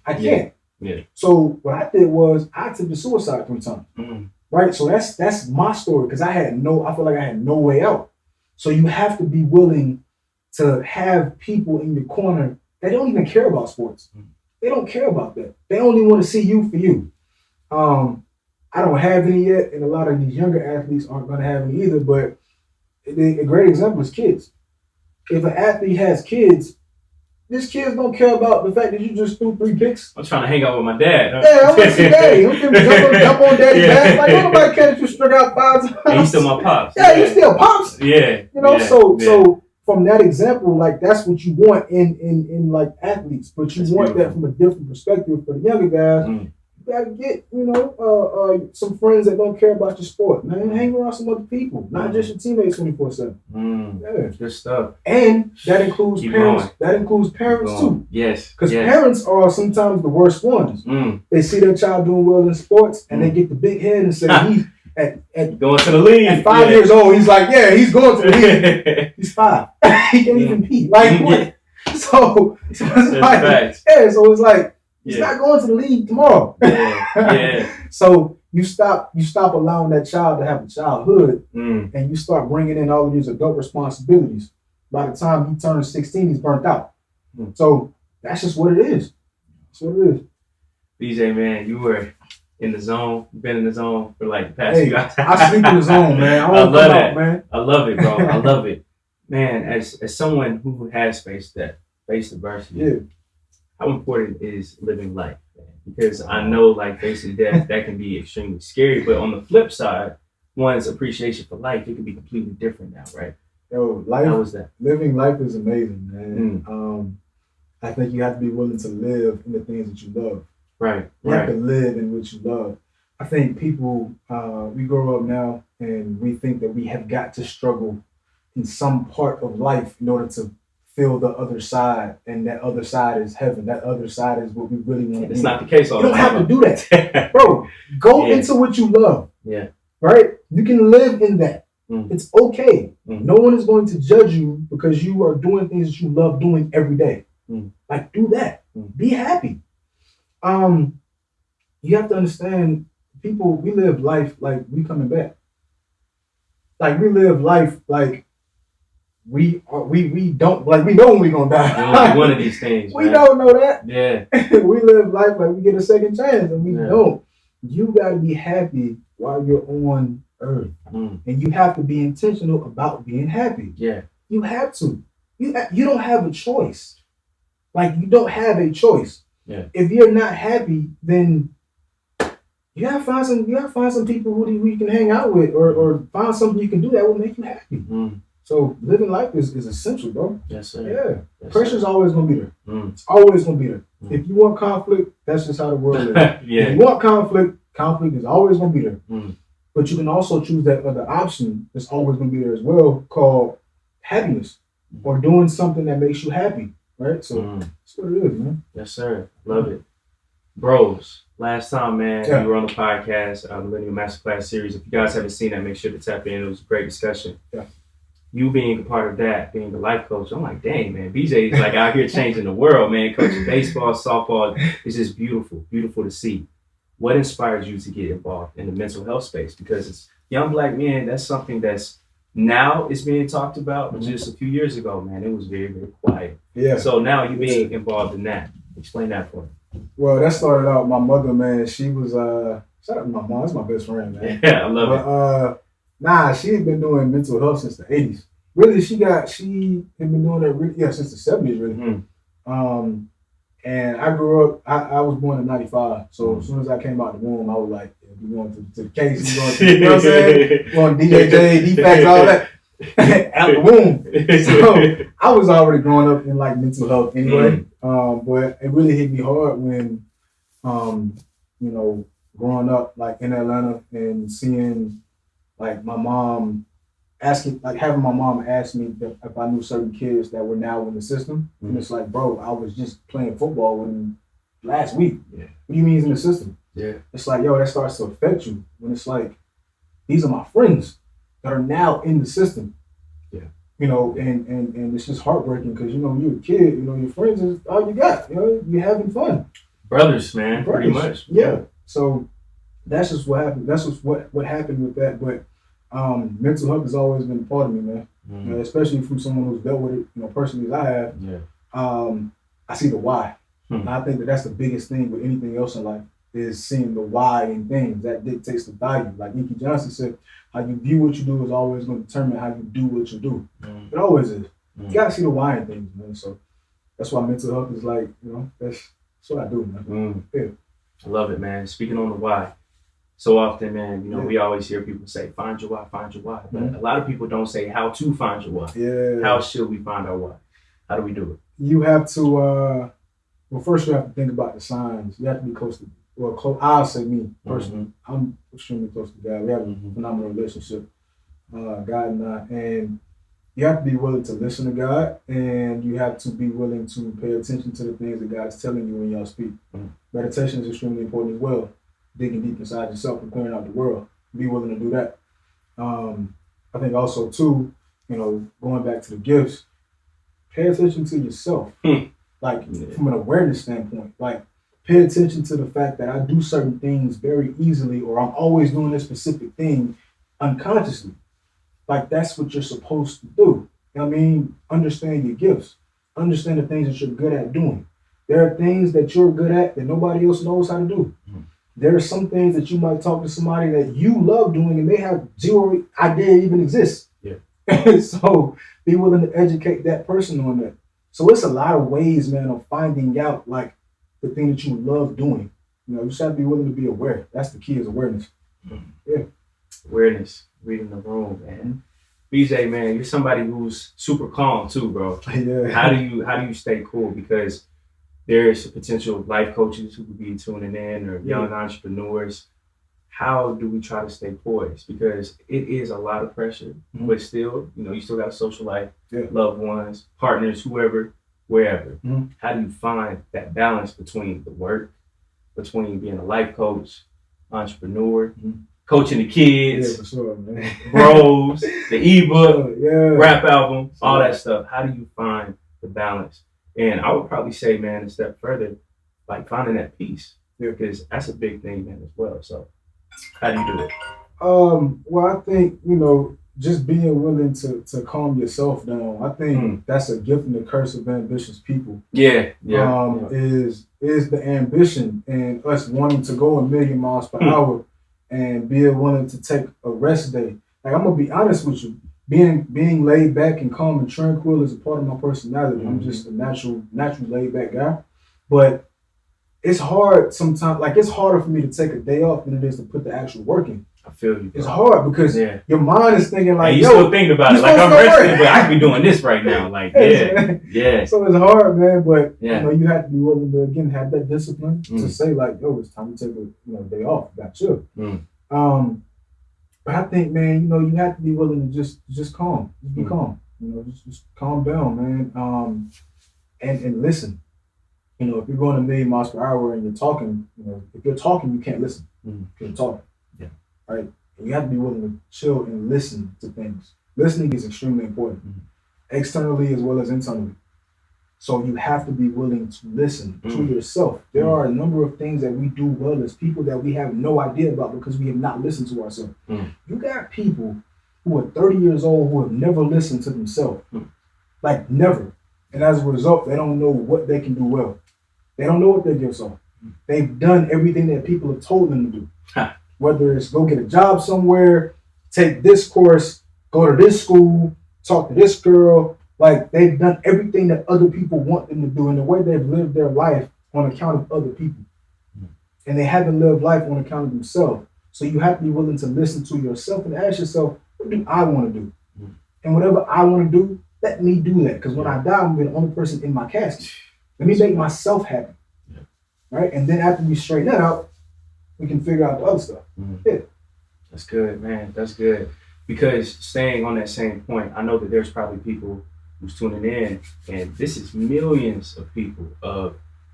I can't. Yeah. So what I did was I attempted suicide 3 times. Right? So that's my story because I feel like I had no way out. So you have to be willing to have people in your corner that don't even care about sports. They don't care about that. They only want to see you for you. I don't have any yet, and a lot of these younger athletes aren't going to have any either, but a great example is kids. If an athlete has kids, these kids don't care about the fact that you just threw 3 picks. I'm trying to hang out with my dad. Yeah, I want to see daddy. I'm going to jump on daddy's back. Like, nobody cares if you struck out 5 times. And he's still my pops. Yeah, you still pops. Yeah. You know, so from that example, like that's what you want in like athletes, but you want that from a different perspective for the younger guys. You gotta get, some friends that don't care about your sport, man. Hang around some other people, not just your teammates 24/7. Yeah, good stuff. And that includes parents. Going. That includes parents too. Yes, because parents are sometimes the worst ones. They see their child doing well in sports, and they get the big head and say he's at going to the league. At 5 years old, he's like, yeah, he's going to the league. He's 5. He can't even compete. Like what? So it's like, so it's like. He's not going to the league tomorrow. So you stop allowing that child to have a childhood, and you start bringing in all of these adult responsibilities. By the time he turns 16, he's burnt out. So that's just what it is. That's what it is. BJ, man, you were in the zone. You've been in the zone for like the past few hours. I sleep in the zone, man. I love it, man. I love it, bro. I love it. Man, as someone who has faced adversity, how important is living life, man? Because I know, like, facing death, that can be extremely scary. But on the flip side, one's appreciation for life, it can be completely different now, right? Yo, how was that? Living life is amazing, man. I think you have to be willing to live in the things that you love. Right. You have to live in what you love. I think people, we grow up now and we think that we have got to struggle in some part of life in order to feel the other side, and that other side is heaven. That other side is what we really want to do. It's not the case all the time. You don't have to do that. Bro, go into what you love. Yeah. Right? You can live in that. It's okay. No one is going to judge you because you are doing things that you love doing every day. Like, do that. Be happy. You have to understand, people, we live life like we coming back. Like, we live life like we don't, like, we know when we're gonna die. One of these things. We don't know that. Yeah. We live life like we get a second chance, and we don't. You gotta be happy while you're on earth. And you have to be intentional about being happy. Yeah. You have to. You don't have a choice. Like, you don't have a choice. Yeah. If you're not happy, then you gotta find some people who you can hang out with, or find something you can do that will make you happy. So living life is essential, bro. Yes, sir. Yeah. Yes, pressure's always gonna be there. It's always gonna be there. If you want conflict, that's just how the world is. If you want conflict is always gonna be there. But you can also choose that other option that's always gonna be there as well, called happiness, or doing something that makes you happy. Right? So that's what it is, man. Yes, sir. Love it. Bros, last time, man, we were on the podcast, Millennial Masterclass series. If you guys haven't seen that, make sure to tap in. It was a great discussion. Yeah. You being a part of that, being the life coach, I'm like, dang, man, BJ is like out here changing the world, man. Coaching baseball, softball, it's just beautiful, beautiful to see. What inspires you to get involved in the mental health space? Because it's young black men, that's something that's now is being talked about, but just a few years ago, man, it was very, very quiet. Yeah. So now you're being involved in that. Explain that for me. Well, that started out, my mother, man, she was, shout out to my mom, that's my best friend, man. Yeah, I love it. She had been doing mental health since the 80s. Really, she had been doing that really, since the 70s, really. And I grew up, I was born in 95. So as soon as I came out the womb, I was like, we going to the case, going to, you know what I'm saying? Going to DJJ, DFAX, all that. Out the womb. So I was already growing up in like mental health anyway. But it really hit me hard when, growing up like in Atlanta and seeing like my mom having my mom ask me if I knew certain kids that were now in the system. And it's like, bro, I was just playing football with them last week. Yeah. What do you mean he's in the system? Yeah. It's like, yo, that starts to affect you when it's like, these are my friends that are now in the system. Yeah. And it's just heartbreaking because, you're a kid, your friends is all you got. You're having fun. Brothers, man, pretty much. Yeah. So that's just what happened. That's just what happened with that. But mental health has always been a part of me, man. Especially from someone who's dealt with it, personally as I have. Yeah. I see the why. And I think that's the biggest thing with anything else in life is seeing the why in things. That dictates the value. Like Nikki Johnson said, how you view what you do is always going to determine how you do what you do. It always is. You got to see the why in things, man. So that's why mental health is like, that's what I do, man. Yeah. I love it, man. Speaking on the why. So often, man, we always hear people say, find your why, find your why. But a lot of people don't say how to find your why. Yeah. How should we find our why? How do we do it? You have to, first you have to think about the signs. You have to be close to well, I'll say me personally. I'm extremely close to God. We have a phenomenal relationship, God and I. And you have to be willing to listen to God, and you have to be willing to pay attention to the things that God's telling you when y'all speak. Meditation is extremely important as well. Digging deep inside yourself and clearing out the world. Be willing to do that. I think also too, going back to the gifts, pay attention to yourself. Like from an awareness standpoint, like pay attention to the fact that I do certain things very easily, or I'm always doing this specific thing unconsciously. Like that's what you're supposed to do. I mean, understand your gifts. Understand the things that you're good at doing. There are things that you're good at that nobody else knows how to do. There are some things that you might talk to somebody that you love doing and they have zero idea even exists. Yeah. So be willing to educate that person on that. So it's a lot of ways, man, of finding out like the thing that you love doing. You just have to be willing to be aware. That's the key, is awareness. Yeah. Awareness, reading the room, man. BJ, man, you're somebody who's super calm too, bro. Yeah. How do you stay cool? Because there's potential life coaches who could be tuning in, or young entrepreneurs. How do we try to stay poised? Because it is a lot of pressure, but still, you still got a social life, loved ones, partners, whoever, wherever. How do you find that balance between the work, between being a life coach, entrepreneur, coaching the kids, for sure, man. bros, the ebook, rap album, all that stuff? How do you find the balance? And I would probably say, man, a step further, like finding that peace, because that's a big thing, man, as well. So how do you do it? Well, I think, just being willing to calm yourself down. I think that's a gift and a curse of ambitious people. Is the ambition and us wanting to go a million miles per hour and being willing to take a rest day. Like, I'm gonna be honest with you. Being laid back and calm and tranquil is a part of my personality. I'm just a natural laid back guy. But it's hard sometimes. Like, it's harder for me to take a day off than it is to put the actual work in. I feel you, bro. It's hard because your mind is thinking like, and you still thinking about it. Like, I'm resting, but I could be doing this right now. Like, yeah. So it's hard, man. But you have to be willing to again have that discipline to say like, yo, it's time to take a day off. Got you. But I think, man, you have to be willing to just calm. Just be calm. Just calm down, man. And listen. If you're going a million miles per hour and you're talking, if you're talking, you can't listen. You're talking. Yeah. Right? And you have to be willing to chill and listen to things. Listening is extremely important, externally as well as internally. So you have to be willing to listen to yourself. There are a number of things that we do well as people that we have no idea about because we have not listened to ourselves. You got people who are 30 years old who have never listened to themselves. Like, never. And as a result, they don't know what they can do well. They don't know what their gifts are. They've done everything that people have told them to do. Whether it's go get a job somewhere, take this course, go to this school, talk to this girl. Like, they've done everything that other people want them to do in the way they've lived their life on account of other people. And they haven't lived life on account of themselves. So you have to be willing to listen to yourself and ask yourself, what do I want to do? And whatever I want to do, let me do that. Because when I die, I'm going to be the only person in my casket. Let me make myself happy. Right? And then after we straighten that out, we can figure out the other stuff. That's good, man. That's good. Because staying on that same point, I know that there's probably people who's tuning in, and this is millions of people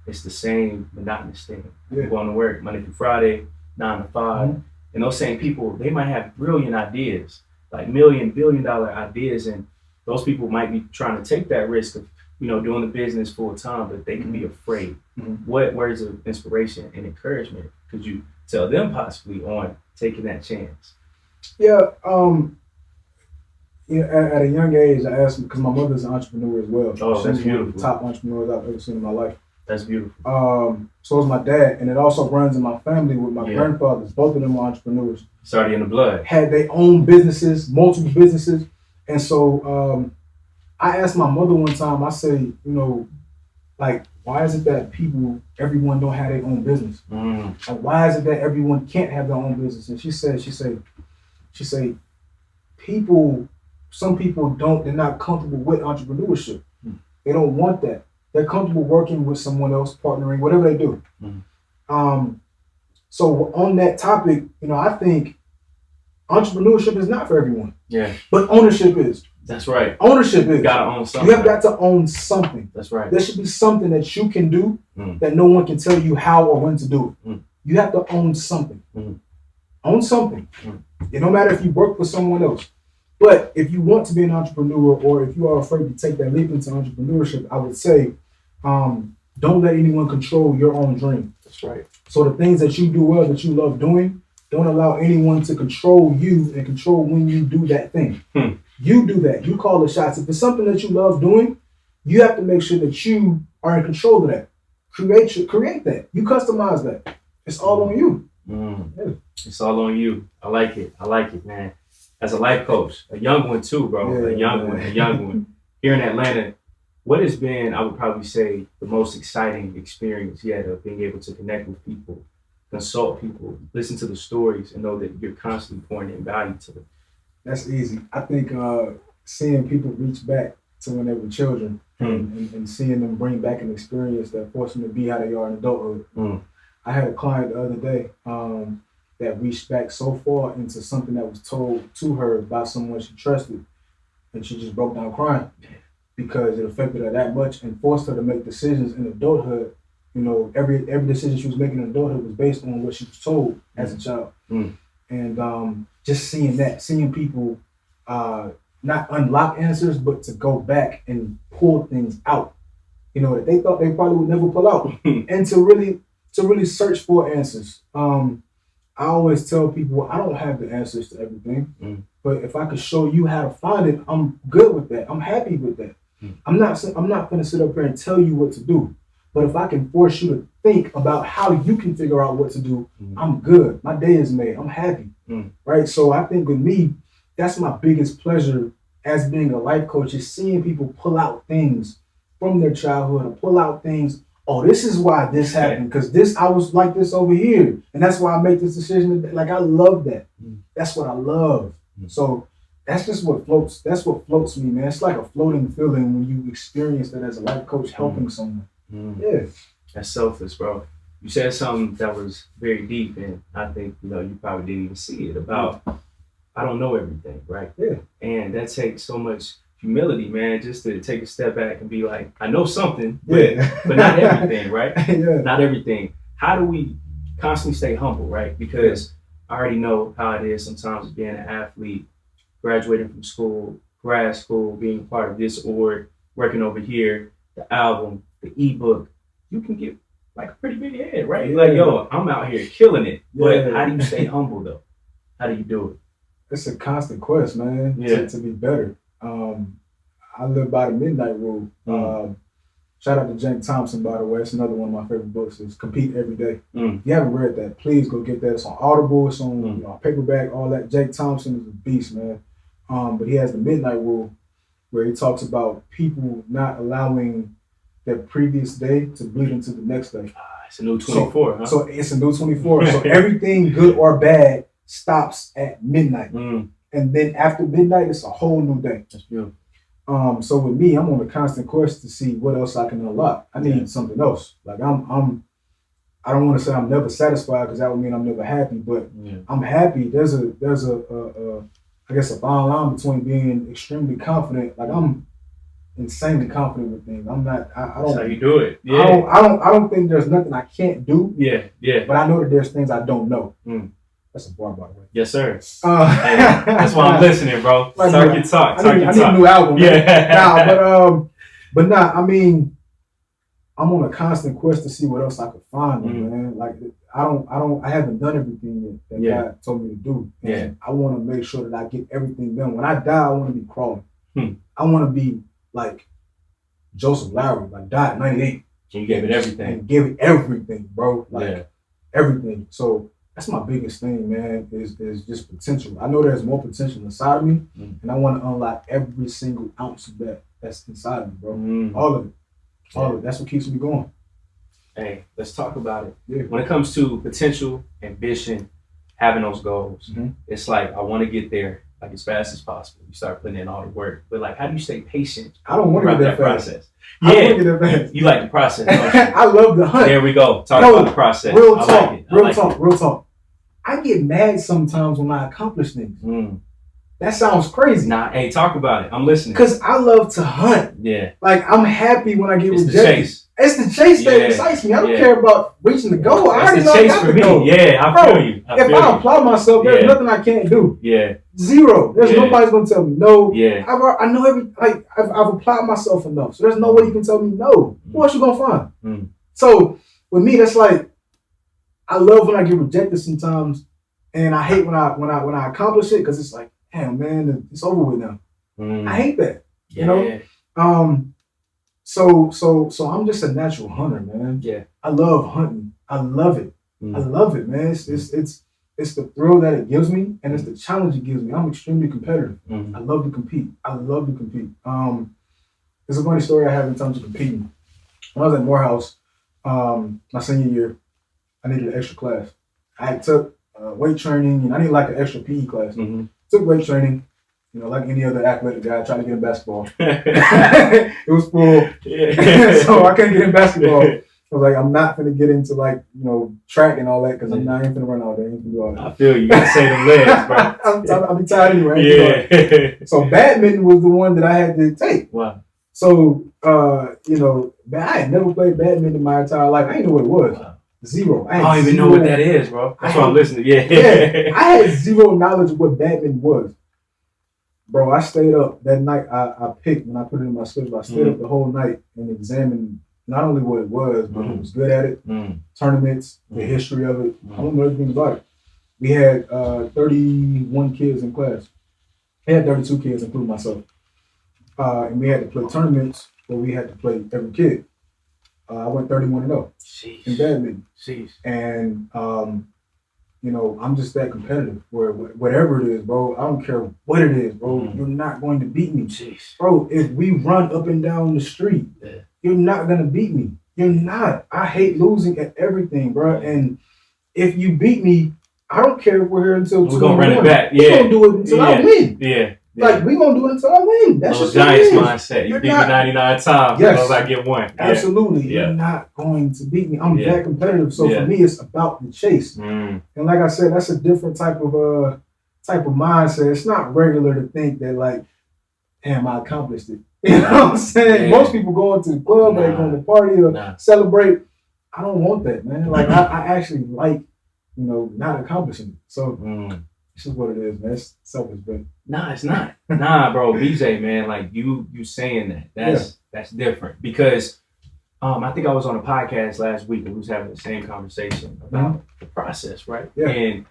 it's the same monotonous thing. Going to work Monday through Friday, 9 to 5. And those same people, they might have brilliant ideas, like billion-dollar ideas, and those people might be trying to take that risk of doing the business full time, but they can be afraid. What words of inspiration and encouragement could you tell them possibly on taking that chance? At a young age, I asked, because my mother's an entrepreneur as well. Oh, that's beautiful. One of the top entrepreneurs I've ever seen in my life. That's beautiful. So is my dad, and it also runs in my family with my grandfathers. Both of them were entrepreneurs. It's already in the blood. Had their own businesses, multiple businesses. And so I asked my mother one time, I say, like, why is it that everyone don't have their own business? Like, why is it that everyone can't have their own business? And she said, some people they're not comfortable with entrepreneurship. They don't want that. They're comfortable working with someone else, partnering, whatever they do. So on that topic, I think entrepreneurship is not for everyone. Yeah. But ownership is. That's right. Ownership is. You gotta own something. You have got to own something. That's right. There should be something that you can do that no one can tell you how or when to do it. You have to own something. Own something. It no matter if you work for someone else. But if you want to be an entrepreneur, or if you are afraid to take that leap into entrepreneurship, I would say, don't let anyone control your own dream. That's right. So the things that you do well, that you love doing, don't allow anyone to control you and control when you do that thing. You do that. You call the shots. If it's something that you love doing, you have to make sure that you are in control of that. Create that. You customize that. It's all on you. Yeah. It's all on you. I like it, man. As a life coach, a young one too, bro. A young one. Here in Atlanta, what has been, I would probably say, the most exciting experience yet of being able to connect with people, consult people, listen to the stories, and know that you're constantly pouring in value to them? That's easy. I think seeing people reach back to when they were children and seeing them bring back an experience that forced them to be how they are in adulthood. I had a client the other day that reached back so far into something that was told to her by someone she trusted, and she just broke down crying because it affected her that much and forced her to make decisions in adulthood. Every decision she was making in adulthood was based on what she was told as a child. And just seeing people not unlock answers, but to go back and pull things out, that they thought they probably would never pull out, and to really search for answers. I always tell people I don't have the answers to everything, but if I could show you how to find it, I'm good with that. I'm happy with that. I'm not going to sit up here and tell you what to do, but if I can force you to think about how you can figure out what to do, I'm good. My day is made. I'm happy, right? So I think with me, that's my biggest pleasure as being a life coach, is seeing people pull out things from their childhood, or pull out things. Oh, this is why this happened, because I was like this over here, and that's why I make this decision. Like, I love that. That's what I love. So that's just what floats. That's what floats me, man. It's like a floating feeling when you experience that as a life coach, helping someone. Yeah, that's selfless, bro. You said something that was very deep, and I think you probably didn't even see it about. I don't know everything, right? Yeah, and that takes so much humility, man, just to take a step back and be like, I know something, but not everything, right? Not everything. How do we constantly stay humble, right? Because I already know how it is sometimes being an athlete, graduating from school, grad school, being part of this org, working over here, the album, the ebook. You can get like a pretty big head, right? Like, I'm out here killing it. But how do you stay humble, though? How do you do it? It's a constant quest, man, to be better. I live by the midnight rule. Shout out to Jenk Thompson, by the way. It's another one of my favorite books. Is Compete Every Day. If you haven't read that, please go get that. It's on Audible. It's on paperback, all that. Jenk Thompson is a beast, man. But he has the midnight rule, where he talks about people not allowing their previous day to bleed into the next day. It's a new 24, huh? So it's a new 24. So everything good or bad stops at midnight. And then after midnight, it's a whole new day. That's beautiful. So with me, I'm on a constant quest to see what else I can unlock. I need something else. Like I don't want to say I'm never satisfied, because that would mean I'm never happy, but I'm happy. There's a I guess a fine line between being extremely confident. Like, I'm insanely confident with things. I'm not. I don't. That's how you do it. Yeah. I don't think there's nothing I can't do. Yeah. But I know that there's things I don't know. That's a bar, by the way. Yes, sir. Hey, that's why I'm listening, bro. Like, talk your talk. I need a new album. Yeah. I mean, I'm on a constant quest to see what else I could find, man. Like, I haven't done everything yet that God told me to do. And I want to make sure that I get everything done. When I die, I want to be crawling. I want to be like Joseph Lowry, like died at 98. And you gave it everything. And gave it everything, bro. Like everything. So that's my biggest thing, man, is just potential. I know there's more potential inside of me, and I want to unlock every single ounce of that's inside of me, bro. All of it. All of it. That's what keeps me going. Hey, let's talk about it. Yeah. When it comes to potential, ambition, having those goals, it's like, I want to get there. like as fast as possible. You start putting in all the work. But like, how do you stay patient? I don't want to get that process. I don't want to get that fast. You like the process, don't you? I love the hunt. There we go. Talk about the process. Real talk. I get mad sometimes when I accomplish things. That sounds crazy. Nah, hey, talk about it. I'm listening. Because I love to hunt. Yeah. Like, I'm happy when I get rejected. The chase. It's the chase that excites me. I don't care about reaching the goal. I already know I got the goal. Yeah, I feel you. If I apply myself, there's nothing I can't do. Yeah. Zero. There's nobody's gonna tell me no. Yeah. I know I've applied myself enough. So there's no way you can tell me no. Who else you gonna find? So with me, that's like, I love when I get rejected sometimes, and I hate when I accomplish it, because it's like, damn man, it's over with now. I hate that. You know? So I'm just a natural hunter, man. Yeah. I love hunting. I love it. I love it, man. It's the thrill that it gives me, and it's the challenge it gives me. I'm extremely competitive. I love to compete. There's a funny story I have in terms of competing. When I was at Morehouse, my senior year, I needed an extra class. I took weight training, and I needed like an extra PE class. Took weight training, you know, like any other athletic guy trying to get in basketball. It was full, so I couldn't get in basketball. I was like, I'm not gonna get into like, you know, track and all that, because I'm not even gonna run all day. I ain't gonna do all that. I feel you. Gotta save them legs, bro. I'll be tired anyway. Yeah. So badminton was the one that I had to take. Wow. So you know, I had never played badminton my entire life. I didn't know what it was. Wow. Zero. I don't even know what that is, bro. That's why I'm listening. Yeah. I had zero knowledge of what badminton was. Bro, I stayed up that night. I picked, when I put it in my schedule, I stayed up the whole night and examined not only what it was, but who was good at it, tournaments, the history of it. I don't know everything about it. We had 31 kids in class. We had 32 kids, including myself. And we had to play tournaments where we had to play every kid. I went 31-0 in badminton. And, you know, I'm just that competitive where whatever it is, bro, I don't care what it is, bro, you're not going to beat me. Bro, if we run up and down the street, you're not going to beat me. You're not. I hate losing at everything, bro. And if you beat me, I don't care if we're here until 2 We're going to run it back. We're going to do it until I win. Yeah. Like, we're going to do it until I win. That's just Giants mindset. You beat me 99 times. Yes. I get one. Absolutely. You're not going to beat me. I'm that competitive. So for me, it's about the chase. And like I said, that's a different type of mindset. It's not regular to think that, like, damn, I accomplished it. You know what I'm saying? Most people go into the club, or they go to the party or celebrate. I don't want that, man. Like, I actually like, you know, not accomplishing it. So this is what it is, man. It's selfish, but nah, it's not. Nah, bro, BJ, man, like you saying that's different, because I think I was on a podcast last week and we was having the same conversation about the process, right? Yeah. And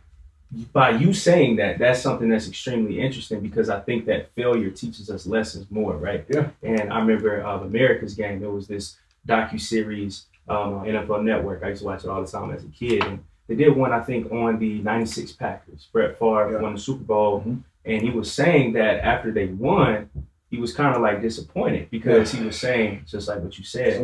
by you saying that, that's something that's extremely interesting, because I think that failure teaches us lessons more, right? Yeah. And I remember America's Game. There was this docuseries on NFL Network. I used to watch it all the time as a kid, and they did one, I think, on the '96 Packers. Brett Favre won the Super Bowl, and he was saying that after they won, he was kind of like disappointed, because he was saying, just like what you said,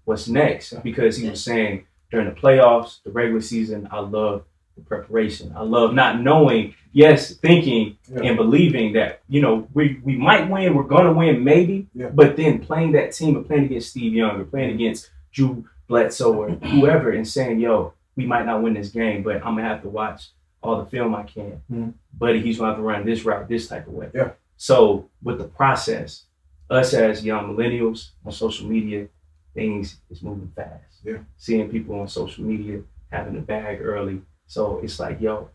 what's next? Because he was saying during the playoffs, the regular season, I love the preparation. I love not knowing, thinking and believing that, you know, we might win, we're going to win maybe, but then playing that team, or playing against Steve Young, or playing against Drew Bledsoe or whoever, and saying, yo, we might not win this game, but I'm going to have to watch all the film I can. Buddy, he's going to have to run this route, this type of way. Yeah. So with the process, us as young millennials on social media, things is moving fast. Yeah. Seeing people on social media having a bag early. So it's like, yo,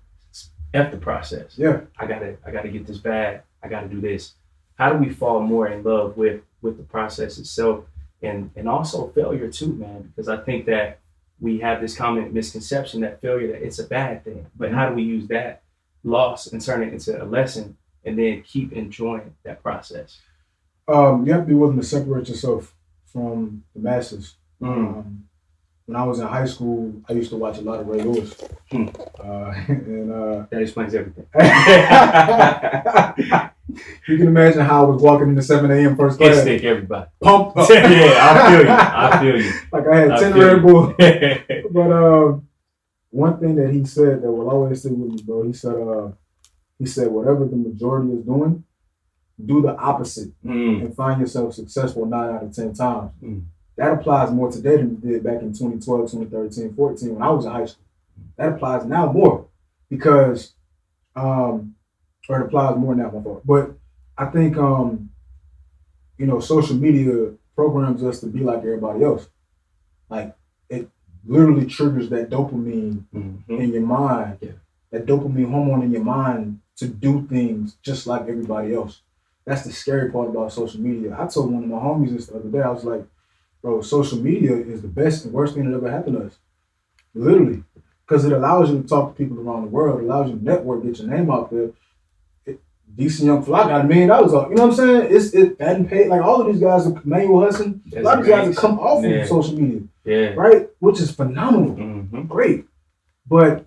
F the process. Yeah. I gotta get this bag. I gotta do this. How do we fall more in love with the process itself, and also failure too, man? Because I think that we have this common misconception that failure, that it's a bad thing. But how do we use that loss and turn it into a lesson, and then keep enjoying that process? You have to be willing to separate yourself from the masses. When I was in high school, I used to watch a lot of Ray Lewis. And that explains everything. You can imagine how I was walking in the 7 a.m. first class. Stick everybody. Pumped up. Yeah, I feel you. Like I had 10 Red Bull. But one thing that he said that will always stay with me, bro, he He said, whatever the majority is doing, do the opposite and find yourself successful 9 out of 10 times. That applies more today than it did back in 2012, 2013, 14 when I was in high school. That applies now more because, or it applies more now, my fault. But I think, social media programs us to be like everybody else. Like, it literally triggers that dopamine in your mind, that dopamine hormone in your mind to do things just like everybody else. That's the scary part about social media. I told one of my homies this the other day, I was like, bro, social media is the best and worst thing that ever happened to us. Literally. Because it allows you to talk to people around the world, it allows you to network, get your name out there. Decent Young Fly got $1 million up. You know what I'm saying? It hadn't paid. Like all of these guys are manual hustling. A lot of these guys have come off of social media. Yeah. Right? Which is phenomenal. Great. But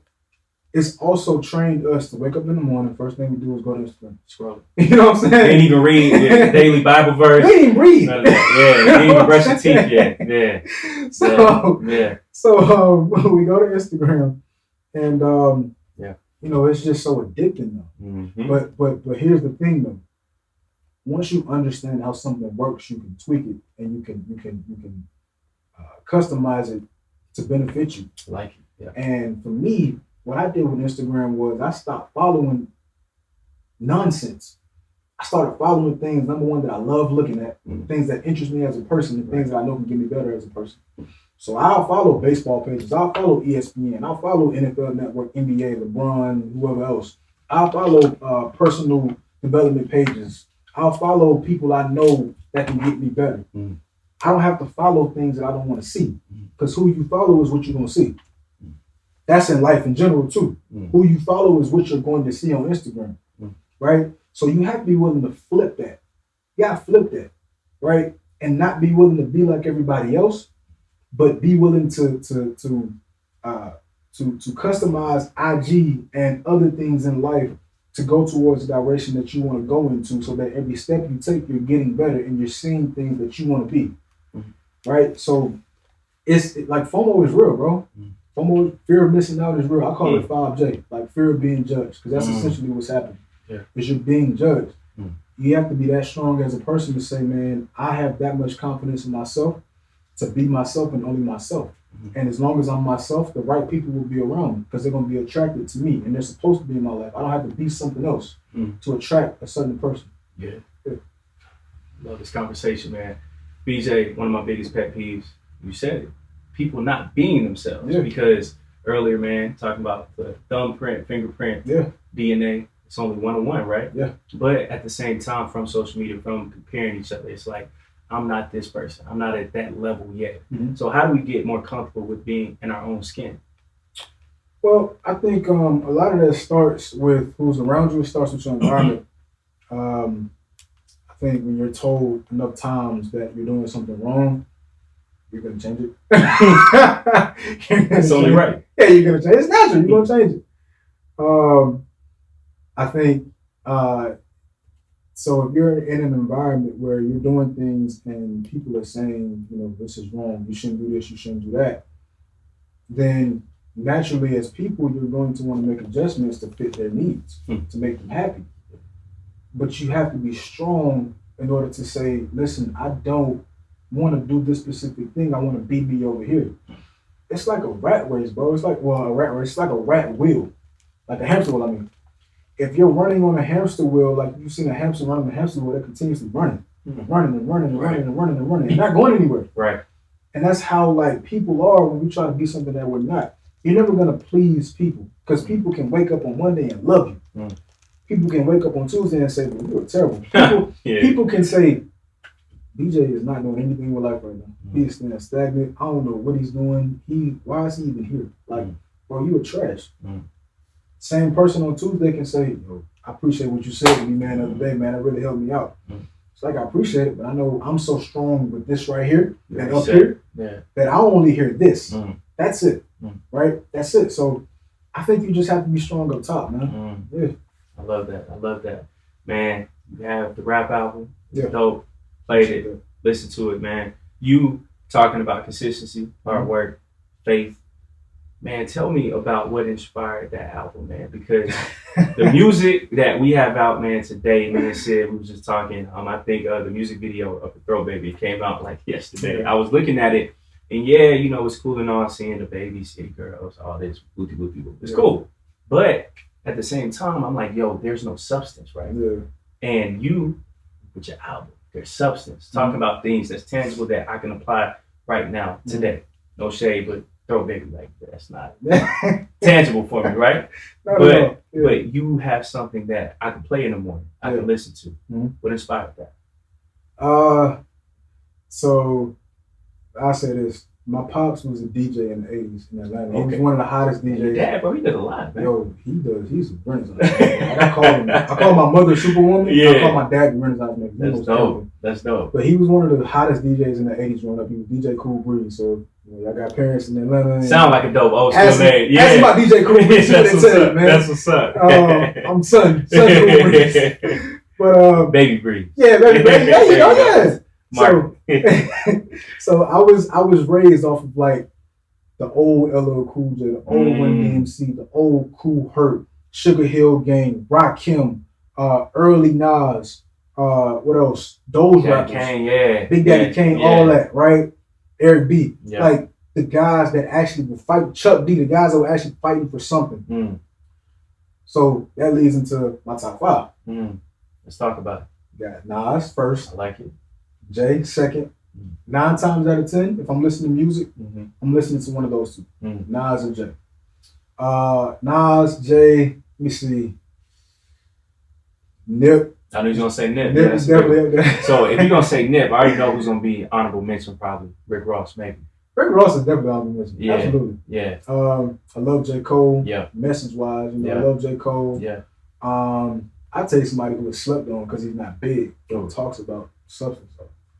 it's also trained us to wake up in the morning. First thing we do is go to Instagram. Scroll. You know what I'm saying? They ain't even read the daily Bible verse. They ain't even read. Yeah, they ain't even brush your teeth yet. Yeah. So we go to Instagram and it's just so addicting though. But here's the thing though. Once you understand how something works, you can tweak it and you can customize it to benefit you. Like it. Yeah. And for me, what I did with Instagram was I stopped following nonsense. I started following things, number one, that I love looking at, things that interest me as a person, and things that I know can get me better as a person. So I'll follow baseball pages. I'll follow ESPN. I'll follow NFL Network, NBA, LeBron, whoever else. I'll follow personal development pages. I'll follow people I know that can get me better. I don't have to follow things that I don't want to see because who you follow is what you're going to see. That's in life in general too. Who you follow is what you're going to see on Instagram, right? So you have to be willing to flip that. You got to flip that, right? And not be willing to be like everybody else, but be willing to customize IG and other things in life to go towards the direction that you want to go into, so that every step you take, you're getting better and you're seeing things that you want to be, right? So it's like FOMO is real, bro. FOMO, fear of missing out, is real. I call it 5J, like fear of being judged, because that's essentially what's happening. Yeah. Is you're being judged. You have to be that strong as a person to say, man, I have that much confidence in myself to be myself and only myself. And as long as I'm myself, the right people will be around me because they're going to be attracted to me and they're supposed to be in my life. I don't have to be something else to attract a certain person. Yeah. Love this conversation, man. BJ, one of my biggest pet peeves, you said it. People not being themselves. Yeah. Because earlier, man, talking about the thumbprint, fingerprint, DNA, it's only 1-on-1, right? Yeah. But at the same time, from social media, from comparing each other, it's like, I'm not this person. I'm not at that level yet. So how do we get more comfortable with being in our own skin? Well, I think a lot of that starts with who's around you. It starts with your environment. I think when you're told enough times that you're doing something wrong, you're going to change it. It's only right. Yeah, you're going to change it. It's natural. You're going to change it. I think... So if you're in an environment where you're doing things and people are saying, this is wrong, you shouldn't do this, you shouldn't do that, then naturally as people, you're going to want to make adjustments to fit their needs, to make them happy. But you have to be strong in order to say, listen, I don't want to do this specific thing. I want to be me over here. It's like a rat race, bro. It's like, a rat race. It's like a rat wheel, like a hamster wheel, I mean. If you're running on a hamster wheel, like you've seen a hamster run on a hamster wheel, that continuously running, running and running and running and running and running, and not going anywhere. Right. And that's how like people are when we try to be something that we're not. You're never gonna please people because people can wake up on Monday and love you. People can wake up on Tuesday and say, well, you're terrible. People can say, BJ is not doing anything with life right now. He's staying stagnant. I don't know what he's doing. Why is he even here? Like, bro, you were trash. Same person on Tuesday can say, yo, I appreciate what you said to me, man, the other day, man. It really helped me out. It's like, I appreciate it, but I know I'm so strong with this right here and up here that I only hear this. That's it, right? That's it. So I think you just have to be strong up top, man. Yeah. I love that. Man, you have the rap album. It's dope. Played it. Listen to it, man. You talking about consistency, hard work, faith, man, tell me about what inspired that album, man, because the music that we have out, man, today, man, Sid, we was just talking, I think the music video of the Throw Baby came out like yesterday. I was looking at it, and yeah, you know, it's cool and all, seeing the baby, city girls, all this, booty. It's cool. But at the same time, I'm like, yo, there's no substance, right? Yeah. And you, with your album, there's substance. Talking about things that's tangible that I can apply right now, today. No shade, but Throw Baby, like, that's not tangible for me, right? But you have something that I can play in the morning, I can listen to. What inspired that? So I'll say this. My pops was a DJ in the 80s in Atlanta. He was one of the hottest DJs. Yeah, bro, he does a lot, man. Yo, he does. He's a Renaissance man. I call my mother Superwoman. Yeah. I call my dad Renaissance man. That's dope. That's dope. But he was one of the hottest DJs in the 80s growing up. He was DJ Cool Breeze. So, you know, I got parents in Atlanta. Sound like a dope old school man. Yeah. Ask about DJ Cool Breeze. That's what's up, man. That's what's up. I'm son Cool Breeze. But Baby Breeze. Yeah, baby. Yeah, you know, yes. So I was raised off of like the old LL Cool J, the old Run DMC, the old Cool Herc, Sugar Hill Gang, Rakim, early Nas, what else? Those rappers, Kane, Big Daddy Kane, all that, right? Eric B, like the guys that actually were fighting, Chuck D, the guys that were actually fighting for something. So that leads into my top 5. Let's talk about it. Got Nas first. I like it. Jay second. 9 times out of 10, if I'm listening to music, I'm listening to one of those two. Nas and Jay. Nas, Jay, let me see. Nip. I know he's gonna say Nip. Nip is definitely up there. So if you're gonna say Nip, I already know who's gonna be honorable mention, probably Rick Ross, maybe. Rick Ross is definitely honorable mention. Yeah. Absolutely. Yeah. I love J. Cole. Yeah. Message wise, you know, I love J. Cole. Yeah. I'd take somebody who was slept on because he's not big, but talks about substance.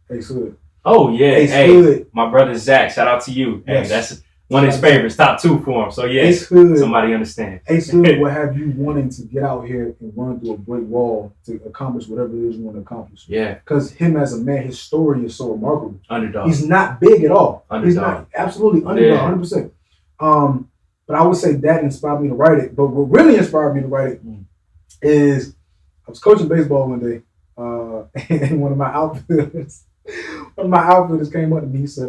Ace Hood. Oh yeah, Ace hey, Hood. My brother Zach, shout out to you. Yes. Hey, that's one of his favorites, top 2 for him. So yeah, Ace Hood, somebody understands. Ace Hood will have you wanting to get out here and run through a brick wall to accomplish whatever it is you want to accomplish. Yeah. Because him as a man, his story is so remarkable. Underdog. He's not big at all. Underdog. He's not absolutely underdog, 100%. But I would say that inspired me to write it. But what really inspired me to write it is I was coaching baseball one day, and one of my outfielders came up to me. He said,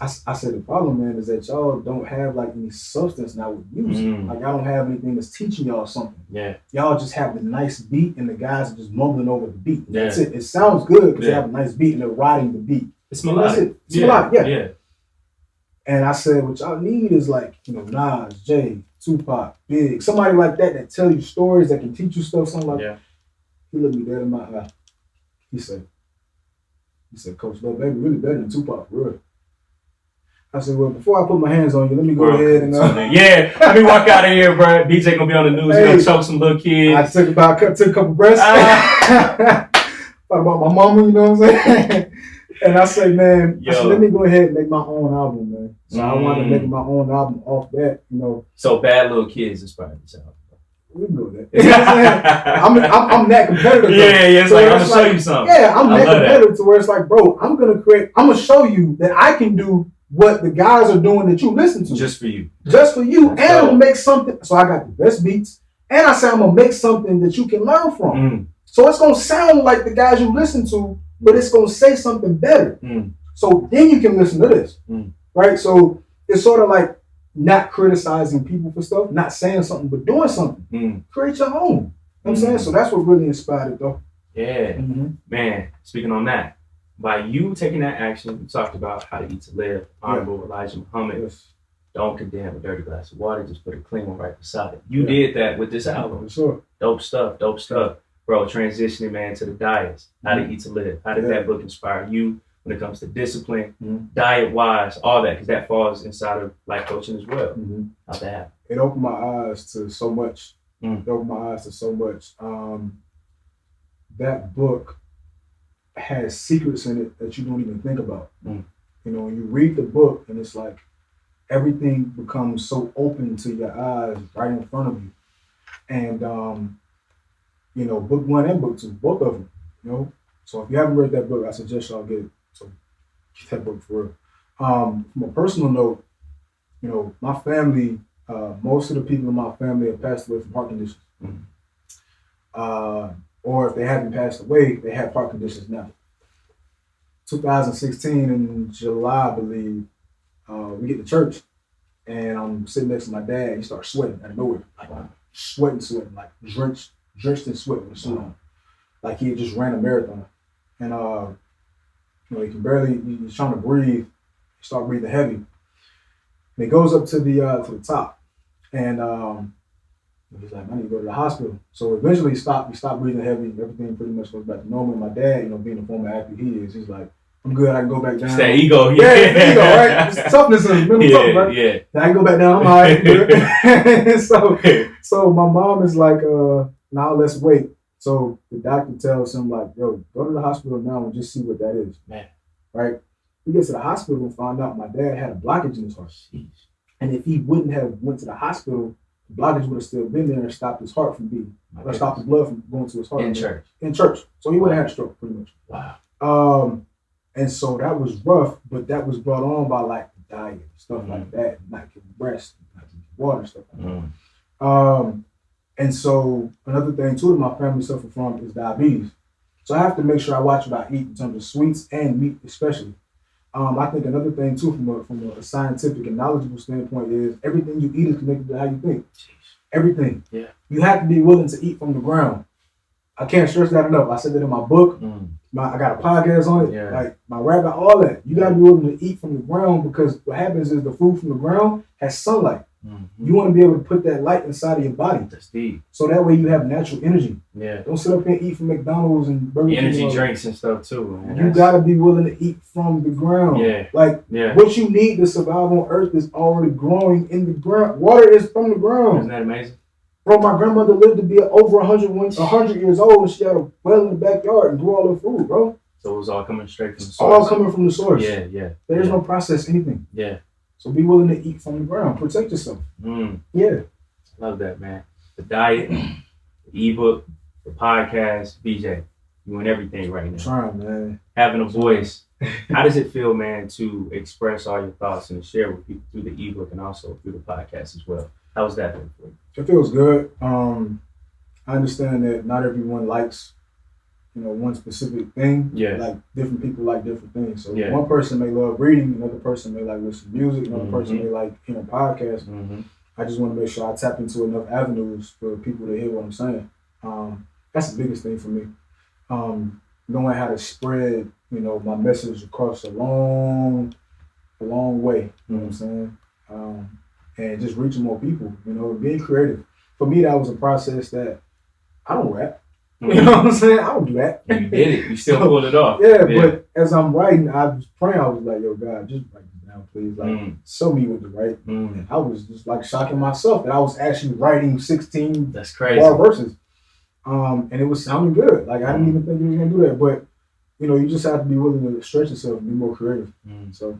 I said, the problem, man, is that y'all don't have like any substance now with music. Like y'all don't have anything that's teaching y'all something. Yeah. Y'all just have the nice beat and the guys are just mumbling over the beat. Yeah. That's it. It sounds good because they have a nice beat and they're riding the beat. It's melodic. That's it. It's melodic, yeah. And I said, what y'all need is like, you know, Nas, Jay, Tupac, Big, somebody like that tell you stories, that can teach you stuff, something like that. He looked me dead in my eye. He said, Coach, Lil Baby really better than Tupac, for real. I said, well, before I put my hands on you, let me go ahead and... let me walk out of here, bro. BJ gonna be on the news. He's gonna choke some little kids. I took a couple breaths. Thought about my mama, you know what I'm saying? And I said, man, let me go ahead and make my own album, man. So I wanted to make my own album off that, you know. So Bad Little Kids inspired this album. We can go that. You know what I'm saying? I'm that competitive. It's so like, I'm going to show you something. Yeah, I'm that competitive to where it's like, bro, I'm going to show you that I can do what the guys are doing that you listen to. Just for you. Just for you. And I'm going to make something. So I got the best beats. And I said, I'm going to make something that you can learn from. So it's going to sound like the guys you listen to, but it's going to say something better. So then you can listen to this. Right? So it's sort of like not criticizing people for stuff, not saying something, but doing something. Create your own. You know what I'm saying? So that's what really inspired it, though. Yeah. Man, speaking on that, by you taking that action, you talked about how to eat to live, honorable Elijah Muhammad. Yes. Don't condemn a dirty glass of water, just put a clean one right beside it. You did that with this album. For sure. Dope stuff. Bro, transitioning, man, to the diets. How to eat to live. How did that book inspire you when it comes to discipline, diet-wise, all that? Because that falls inside of life coaching as well. How'd that happen? It opened my eyes to so much. That book has secrets in it that you don't even think about. You know, when you read the book and it's like everything becomes so open to your eyes right in front of you. And, you know, book 1 and book 2, both of them, you know. So if you haven't read that book, I suggest y'all get it. So get that book for real. From a personal note, my family, most of the people in my family have passed away from heart conditions. Or if they haven't passed away, they have heart conditions now. 2016 in July, I believe, we get to church, and I'm sitting next to my dad. He starts sweating out of nowhere, like sweating, like drenched in sweat with a suit on, like he had just ran a marathon. And he can barely. He's trying to breathe. He started breathing heavy. And he goes up to the top, and he's like, I need to go to the hospital. So eventually, he stopped breathing heavy. Everything pretty much goes back to normal. And my dad, being the former athlete he is, he's like, I'm good. I can go back down. It's that ego. Yeah, it's ego, right? It's toughness and mental toughness, right? Yeah. I can go back down. I'm all right. So my mom is like, now let's wait. So the doctor tells him like, yo, go to the hospital now and just see what that is. Man. Right? We get to the hospital and find out my dad had a blockage in his heart. Jeez. And if he wouldn't have went to the hospital, the blockage would have still been there and stopped his heart from beating. Or stopped the blood from going to his heart. In church. So he would have had a stroke pretty much. Wow. And so that was rough, but that was brought on by like diet, stuff like that, not getting rest, not getting water, stuff like that. And so another thing too that my family suffer from is diabetes. So I have to make sure I watch what I eat in terms of sweets and meat, especially. I think another thing too, from a scientific and knowledgeable standpoint, is everything you eat is connected to how you think. Jeez. Everything. Yeah. You have to be willing to eat from the ground. I can't stress that enough. I said that in my book. I got a podcast on it. Yeah. Like my rap, all that. You gotta be willing to eat from the ground, because what happens is the food from the ground has sunlight. You want to be able to put that light inside of your body. That's deep. So that way you have natural energy. Yeah. Don't sit up here and eat from McDonald's and Burger King. Energy drinks and stuff too. Man. You gotta be willing to eat from the ground. Yeah. What you need to survive on Earth is already growing in the ground. Water is from the ground. Isn't that amazing? Bro, my grandmother lived to be over 100 years old, and she had a well in the backyard and grew all her food, bro. So it was all coming straight from the source. All coming from the source. Yeah. There's no process anything. Yeah. So be willing to eat from the ground. Protect yourself. Yeah. Love that, man. The diet, the ebook, the podcast, BJ. You in everything right now. I'm trying, man. Having a voice. How does it feel, man, to express all your thoughts and to share with people through the ebook and also through the podcast as well? How's that been for you? It feels good. I understand that not everyone likes, one specific thing. Yeah. Like different people like different things. So Yeah. one person may love reading, another person may like listening to music, another person may like hearing podcasts. I just want to make sure I tap into enough avenues for people to hear what I'm saying. That's the biggest thing for me. Knowing how to spread, my message across a long way. You know what I'm saying? And just reaching more people, being creative. For me, that was a process that I don't rap. You know what I'm saying? I don't do that. You did it. You still pulled it off. Yeah, but as I'm writing, I was praying. I was like, yo, God, just write this down, please. Like, show me what to write. And I was just like shocking myself that I was actually writing 16 That's crazy. bar verses. And it was sounding good. Like, I didn't even think you was going to do that. But, you just have to be willing to stretch yourself and be more creative. So,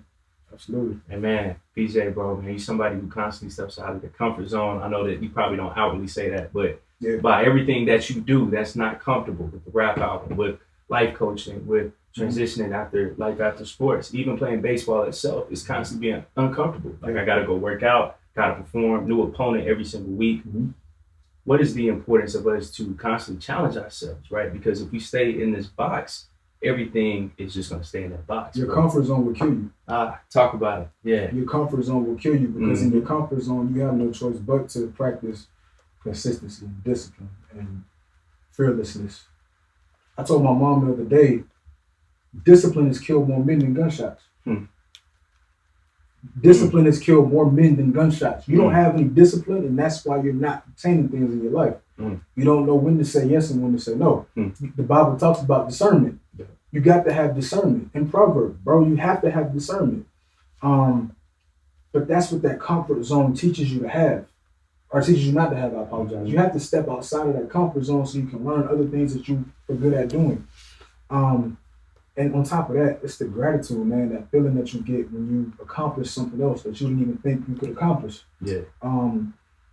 absolutely. And man, BJ, bro, man, you're somebody who constantly steps out of the comfort zone. I know that you probably don't outwardly say that, but by everything that you do that's not comfortable, with the rap album, with life coaching, with transitioning after sports, even playing baseball itself is constantly being uncomfortable. Like, I got to go work out, got to perform, new opponent every single week. What is the importance of us to constantly challenge ourselves, right? Because if we stay in this box, everything is just going to stay in that box. Your comfort zone will kill you. Talk about it. Yeah. Your comfort zone will kill you, because in your comfort zone, you have no choice but to practice consistency, discipline, and fearlessness. I told my mom the other day, discipline has killed more men than gunshots. Discipline has killed more men than gunshots. You don't have any discipline, and that's why you're not obtaining things in your life. You don't know when to say yes and when to say no. The Bible talks about discernment. You got to have discernment. In Proverbs, bro, you have to have discernment. But that's what that comfort zone teaches you to have. Or teaches you not to have, I apologize. You have to step outside of that comfort zone so you can learn other things that you are good at doing. And on top of that, it's the gratitude, man, that feeling that you get when you accomplish something else that you didn't even think you could accomplish. Yeah.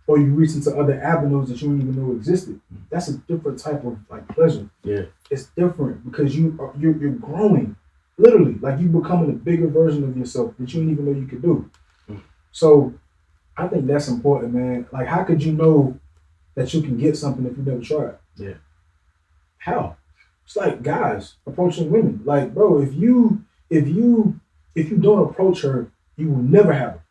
Or you reach into other avenues that you didn't even know existed. That's a different type of pleasure. Yeah. It's different because you're growing. Literally, like you becoming a bigger version of yourself that you didn't even know you could do. So I think that's important, man. Like, how could you know that you can get something if you never tried? Yeah. How? It's like guys approaching women. Like, bro, if you don't approach her, you will never have her.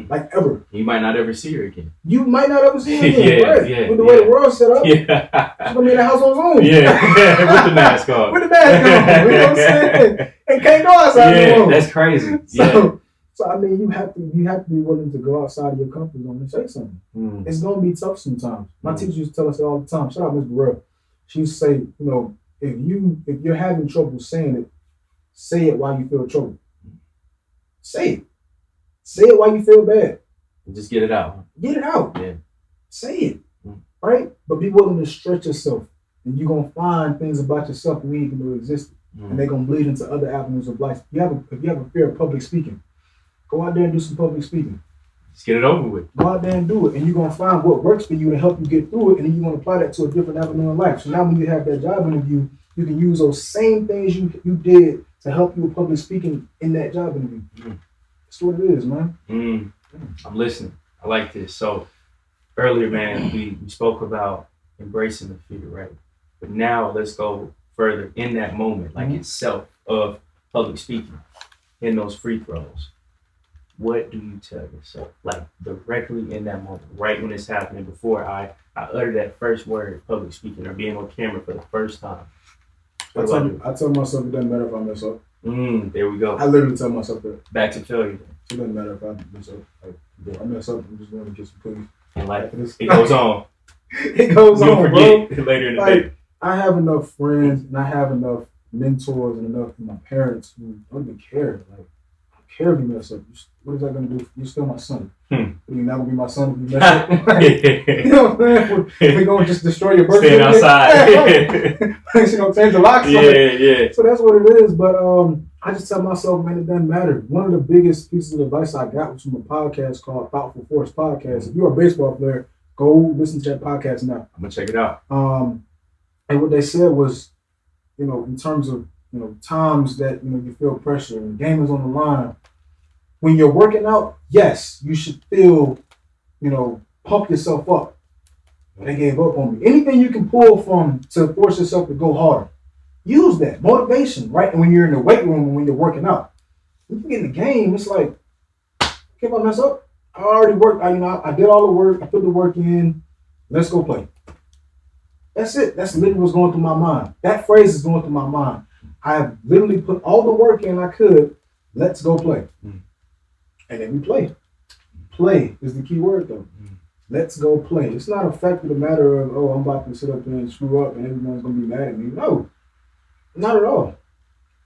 Like, ever. You might not ever see her again. You might not ever see her again. Yeah, right? yeah. With the way the world's set up, she's gonna be in the house on Zoom. Yeah. With the mask on. With the mask on. You know what I'm saying? And can't go outside anymore. That's crazy. So I mean, you have to be willing to go outside of your comfort zone and say something. It's gonna be tough sometimes. My teacher used to tell us that all the time. Shout out Ms. Burrell. She used to say, you know, if you're having trouble saying it, say it while you feel trouble. Say it. Say it while you feel bad. Just get it out. Get it out. Yeah. Say it. Right? But be willing to stretch yourself. And you're gonna find things about yourself that we didn't even know existed. And they're gonna bleed into other avenues of life. If you have a fear of public speaking, go out there and do some public speaking. Just get it over with. Go out there and do it. And you're going to find what works for you to help you get through it. And then you're going to apply that to a different avenue in life. So now when you have that job interview, you can use those same things you did to help you with public speaking in that job interview. That's what it is, man. I'm listening. I like this. So earlier, man, we spoke about embracing the fear, right? But now let's go further in that moment, like itself of public speaking in those free throws. What do you tell yourself, like directly in that moment, right when it's happening, before I utter that first word, public speaking or being on camera for the first time? I tell myself it doesn't matter if I mess up. There we go. I literally tell myself that. Back to failure. It doesn't matter if I mess up. Like, if I mess up, I'm just going to get some please. And like, it goes on. It goes You'll on, forget bro. later in the Like, day. I have enough friends and I have enough mentors and enough of my parents who don't even care. Like, I don't care if you mess up. What is that going to do? You're still my son. You're not going to be my son if you mess up. You know what I'm saying? We're going to just destroy your birthday. Stand outside. You know, change the locks. Yeah. So that's what it is. But I just tell myself, man, it doesn't matter. One of the biggest pieces of advice I got was from a podcast called Thoughtful Force Podcast. If you're a baseball player, go listen to that podcast now. I'm going to check it out. And what they said was, you know, in terms of, you know, times that, you know, you feel pressure and the game is on the line, when you're working out, yes, you should feel, you know, pump yourself up. They gave up on me. Anything you can pull from to force yourself to go harder, use that motivation, right? And when you're in the weight room and when you're working out, when you get in the game, it's like, if I mess up, I already worked. I did all the work. I put the work in. Let's go play. That's it. That's literally what's going through my mind. That phrase is going through my mind. I've literally put all the work in I could. Let's go play. And then we play. Play is the key word, though. Let's go play. It's not a fact of the matter of, oh, I'm about to sit up there and screw up and everyone's going to be mad at me. No, not at all.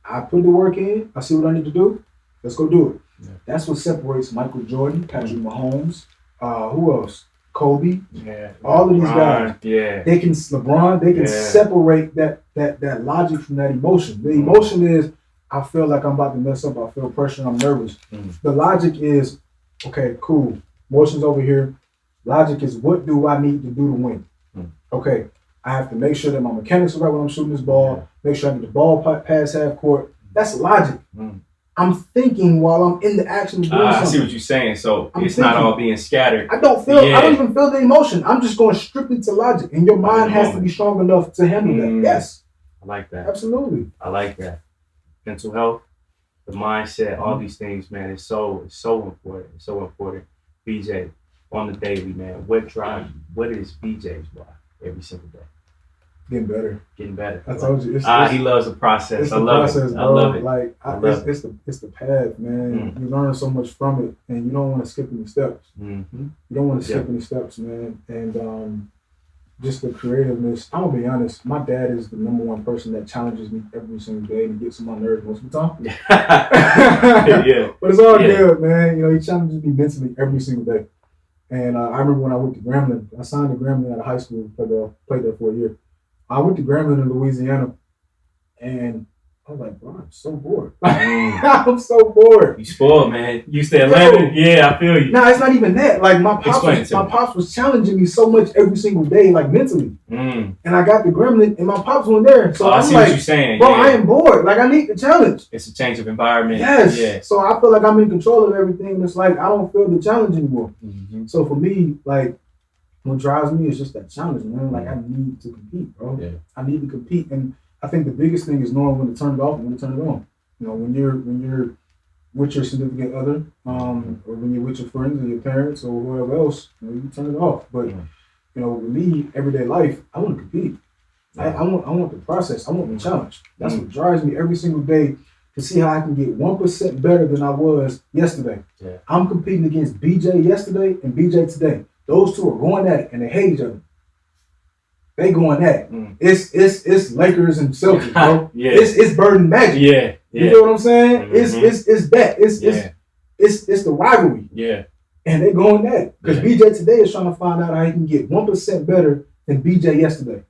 I put the work in. I see what I need to do. Let's go do it. Yeah. That's what separates Michael Jordan, Patrick Mahomes, who else? Kobe. Yeah. All of these guys. Yeah. They can separate that logic from that emotion. The emotion is, I feel like I'm about to mess up. I feel pressure. I'm nervous. The logic is, okay, cool. Emotion's over here. Logic is, what do I need to do to win? Okay, I have to make sure that my mechanics are right when I'm shooting this ball. Make sure I get the ball past half court. That's logic. I'm thinking while I'm in the action of doing something. I see what you're saying. So it's not all being scattered. I don't even feel the emotion. I'm just going strictly to logic. And your mind has to be strong enough to handle that. Yes. I like that. Absolutely. I like that. Mental health, the mindset, all these things, man, it's so important. It's so important. BJ, on the daily, man, what drives you? What is BJ's why every single day? Getting better. Getting better. I told you. He loves the process. I love it. I love it. Like, it's the path, man. You learn so much from it, and you don't want to skip any steps. You don't want to skip any steps, man. And just the creativeness. I'm gonna be honest. My dad is the number one person that challenges me every single day and gets on my nerves most of the time. Yeah. But it's all good, man. You know, he challenges me mentally every single day. And I remember when I went to Grambling. I signed to Grambling out of high school. Played there for a year. I went to Grambling in Louisiana, and I was like, bro, I'm so bored. I'm so bored. You spoiled, man. You stay Atlanta. Yeah, I feel you. No, it's not even that. Like my pops was challenging me so much every single day, like mentally. And I got the gremlin, and my pops wasn't there. So I see like, what you're saying. Bro, I am bored. Like I need the challenge. It's a change of environment. Yes. Yeah. So I feel like I'm in control of everything. And it's like I don't feel the challenge anymore. So for me, like what drives me is just that challenge, man. Like I need to compete, bro. Yeah. I need to compete, and I think the biggest thing is knowing when to turn it off and when to turn it on. You know, when you're with your significant other, or when you're with your friends or your parents or whoever else, you turn it off. But you know, with me, everyday life, I want to compete. I want the process. I want the challenge. That's what drives me every single day to see how I can get 1% better than I was yesterday. Yeah. I'm competing against BJ yesterday and BJ today. Those two are going at it and they hate each other. They going at it. It's Lakers and Celtics, bro. It's Bird and Magic. Yeah. You know what I'm saying? It's that. It's the rivalry. Yeah. And they going at it. Because BJ today is trying to find out how he can get 1% better than BJ yesterday.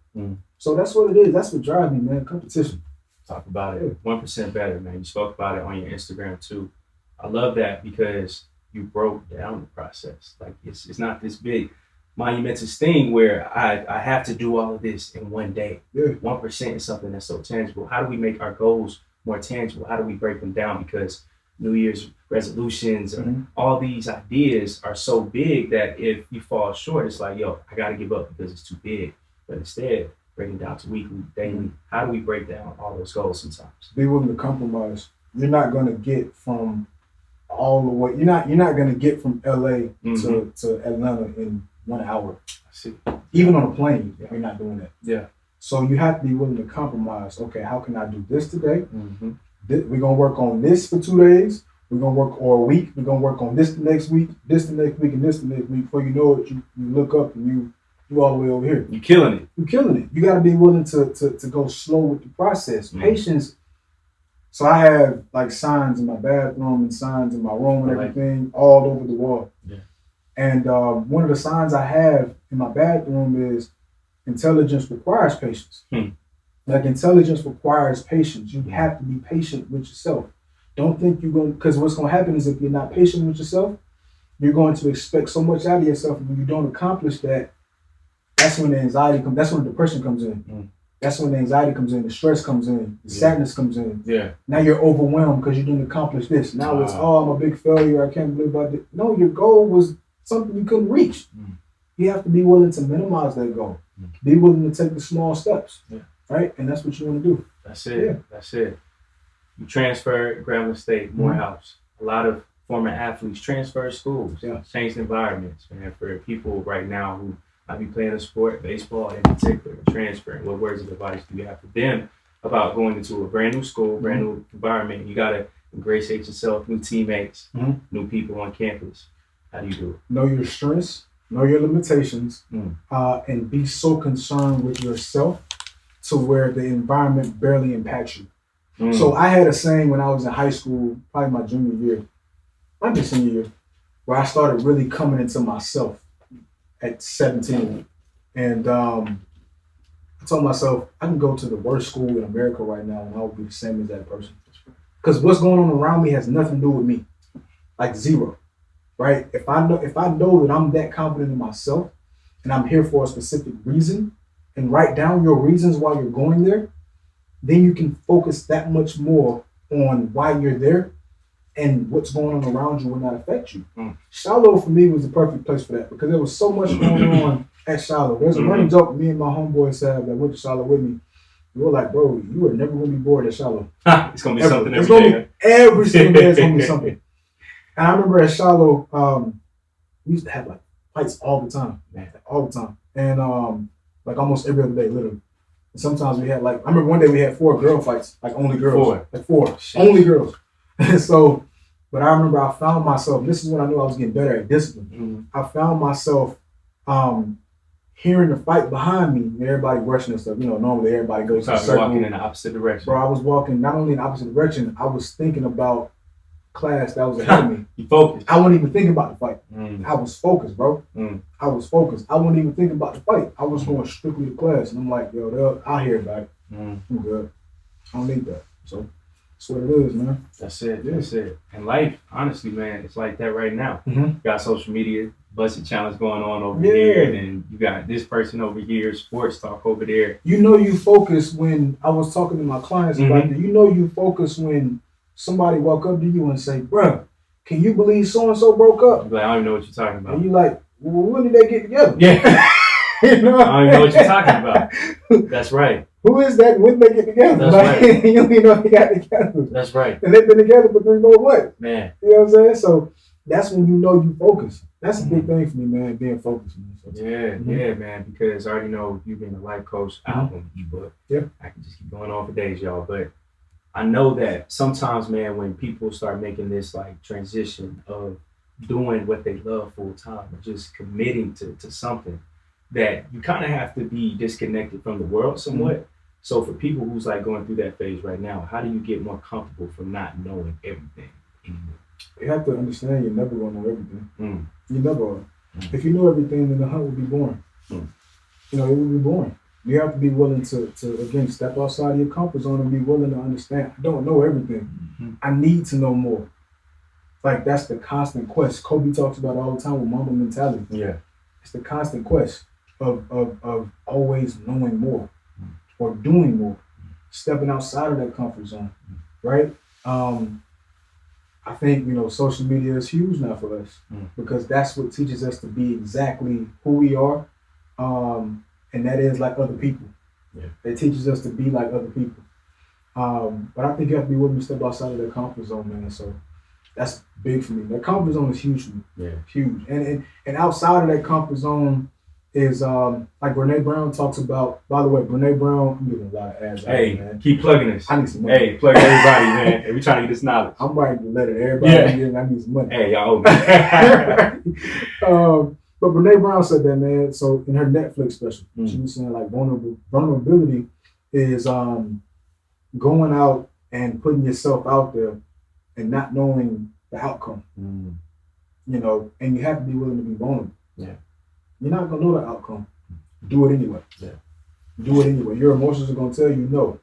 So that's what it is. That's what drives me, man. Competition. Talk about it. 1% better, man. You spoke about it on your Instagram too. I love that because you broke down the process. Like it's not this big monumentous thing where I have to do all of this in one day. 1% is something that's so tangible. How do we make our goals more tangible? How do we break them down? Because New Year's resolutions and all these ideas are so big that if you fall short, it's like, yo, I got to give up because it's too big. But instead, breaking down to weekly, daily, how do we break down all those goals sometimes? Be willing to compromise. You're not going to get from all the way. You're not going to get from LA to Atlanta in 1 hour. I see. Even on a plane, you're not doing that. Yeah. So you have to be willing to compromise. Okay, how can I do this today? We're going to work on this for 2 days. We're going to work or a week. We're going to work on this the next week, this the next week, and this the next week. Before you know it, you look up and you all the way over here. You're killing it. You're killing it. You got to be willing to go slow with the process. Patience. So I have like signs in my bathroom and signs in my room and everything all over the wall. Yeah. And one of the signs I have in my bathroom is intelligence requires patience. Like intelligence requires patience. You have to be patient with yourself. Don't think you're going, because what's going to happen is if you're not patient with yourself, you're going to expect so much out of yourself. And when you don't accomplish that, that's when the anxiety comes. That's when the depression comes in. That's when the anxiety comes in. The stress comes in. The sadness comes in. Yeah. Now you're overwhelmed because you didn't accomplish this. Now it's, I'm a big failure. I can't believe I did. No, your goal was something you couldn't reach. You have to be willing to minimize that goal. Be willing to take the small steps. Right? And that's what you want to do. That's it. Yeah. That's it. You transferred Grambling State, Morehouse. A lot of former athletes transfer schools, changed environments, man, for people right now who might be playing a sport, baseball in particular, transferring. What words of advice do you have for them about going into a brand new school, brand new environment? You got to ingratiate yourself, new teammates, new people on campus. How do you do it? Know your strengths, know your limitations, and be so concerned with yourself to where the environment barely impacts you. So I had a saying when I was in high school, probably my junior year, might be senior year, where I started really coming into myself at 17. And I told myself, I can go to the worst school in America right now and I will be the same as that person. Because what's going on around me has nothing to do with me. Like zero. Right? If I know that I'm that confident in myself and I'm here for a specific reason, and write down your reasons why you're going there, then you can focus that much more on why you're there, and what's going on around you will not affect you. Shiloh for me was the perfect place for that because there was so much going on at Shiloh. There's a running joke me and my homeboys have that went to Shiloh with me. We were like, bro, you are never going to be bored at Shiloh. It's going to be something every day. Every single day it's going to be something. And I remember at Shiloh, we used to have like fights all the time, man, all the time. And like almost every other day, literally. And sometimes we had I remember one day we had 4 girl fights, like only girls. Like 4, only girls. So, but I remember I found myself, this is when I knew I was getting better at discipline. I found myself hearing the fight behind me and everybody rushing and stuff. You know, normally everybody goes to a circle. Walking in the opposite direction. Bro, I was walking not only in the opposite direction, I was thinking about class that was ahead of me. You focused. I wasn't even thinking about the fight. I was focused, bro. I was focused. I wasn't even thinking about the fight. I was going strictly to class. And I'm like, yo, they're out here, back. I'm good. I don't need that. So that's what it is, man. That's it. That's it. And life, honestly, man, it's like that right now. Mm-hmm. You got social media, busted challenge going on over here, and then you got this person over here, sports talk over there. You know you focus when I was talking to my clients about that. You know you focus when somebody walk up to you and say, bruh, can you believe so-and-so broke up? Like, I don't even know what you're talking about. And you like, well, when did they get together? Yeah. You know? I don't even know what you're talking about. That's right. Who is that? When did they get together? That's like, right. You don't even know they got together. That's right. And they've been together for 3 more what? Man. You know what I'm saying? So that's when you know you focus. That's a big thing for me, man, being focused, man. So, yeah, man, because I already know you being a life coach album, ebook. Yeah. I can just keep going on for days, y'all. But I know that sometimes, man, when people start making this like transition of doing what they love full time or just committing to something, that you kind of have to be disconnected from the world somewhat. So for people who's like going through that phase right now, how do you get more comfortable from not knowing everything anymore? You have to understand you're never going to know everything. You never are. If you knew everything, then the hunt would be boring. You know, it would be boring. You have to be willing to again, step outside of your comfort zone and be willing to understand. I don't know everything. I need to know more. Like, that's the constant quest. Kobe talks about it all the time with Mamba mentality. Yeah. It's the constant quest of always knowing more or doing more, stepping outside of that comfort zone, right? I think, you know, social media is huge now for us because that's what teaches us to be exactly who we are, and that is like other people. Yeah. It teaches us to be like other people. But I think you have to be willing to step outside of that comfort zone, man. So that's big for me. That comfort zone is huge for me. Yeah. Huge. And outside of that comfort zone is like Brene Brown talks about. By the way, Brene Brown, I'm doing a lot of ads. Hey, man. keep plugging this. I need some money. Hey, plug everybody, man. And we trying to get this knowledge. I'm writing the letter to everybody, and I need some money. Hey, y'all owe me. But Brene Brown said that, man. So in her Netflix special, she was saying like vulnerability is going out and putting yourself out there and not knowing the outcome. You know, and you have to be willing to be vulnerable. Yeah. You're not gonna know the outcome. Do it anyway. Yeah. Do it anyway. Your emotions are gonna tell you no.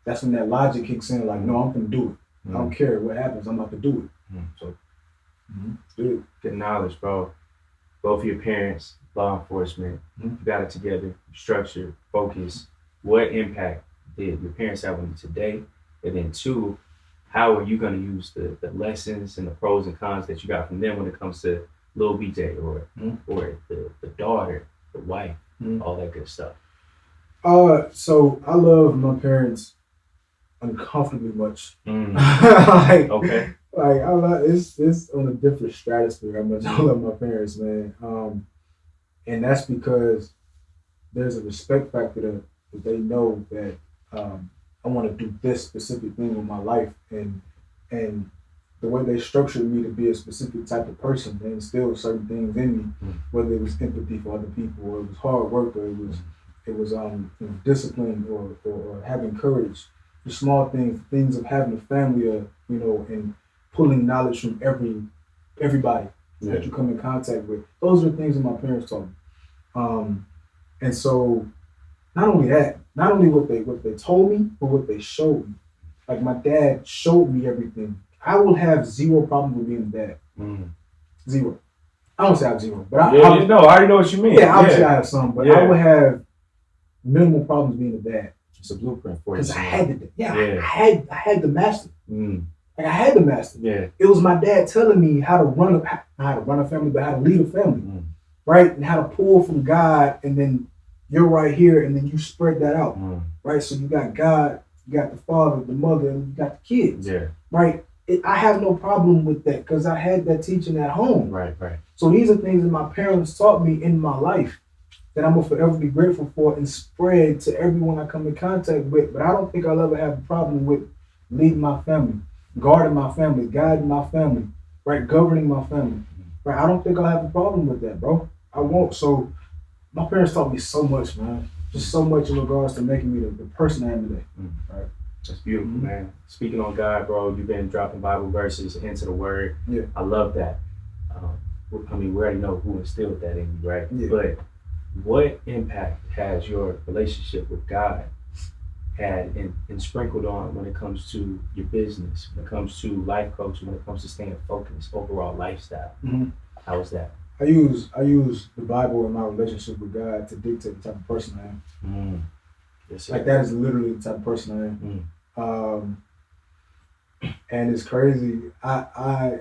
That's when that logic kicks in. Like, no, I'm gonna do it. I don't care what happens. I'm about to do it. So, do it. good knowledge, bro. Both of your parents, law enforcement, you got it together, structure, focus. What impact did your parents have on you today? And then 2, how are you going to use the lessons and the pros and cons that you got from them when it comes to Lil BJ or the daughter, the wife, all that good stuff? So I love my parents uncomfortably much. Okay. Like I love it's on a different stratosphere how much I love my parents, man. And that's because there's a respect factor that they know that I want to do this specific thing with my life, and the way they structured me to be a specific type of person, they instilled certain things in me, whether it was empathy for other people, or it was hard work, or it was discipline, or having courage. The small things of having a family, and pulling knowledge from everybody that you come in contact with. Those are the things that my parents taught me. And so not only what they told me, but what they showed me. Like my dad showed me everything. I will have zero problem with being a dad. Zero. I don't say I have zero, but I already know what you mean. Yeah, obviously I have some, but I would have minimal problems being a dad. It's a blueprint for you. Because I had to. I had to master. Like I had to master. Yeah. It was my dad telling me how to run a family, but how to lead a family, right? And how to pull from God, and then you're right here, and then you spread that out, right? So you got God, you got the father, the mother, and you got the kids, right? I have no problem with that because I had that teaching at home, right. So these are things that my parents taught me in my life that I'm gonna forever be grateful for and spread to everyone I come in contact with. But I don't think I'll ever have a problem with leading my family, guarding my family, guiding my family, right? Governing my family, right? I don't think I'll have a problem with that, bro. I won't. So my parents taught me so much, man. Just so much in regards to making me the person I am today. Right? That's beautiful, man. Speaking on God, bro, you've been dropping Bible verses into the Word. Yeah. I love that. I mean, we already know who instilled that in you, right? Yeah. But what impact has your relationship with God had and sprinkled on when it comes to your business, when it comes to life coaching, when it comes to staying focused, overall lifestyle? Mhm. How was that? I use the Bible in my relationship with God to dictate the type of person I am. Yes, sir. Like that is literally the type of person I am. And it's crazy. I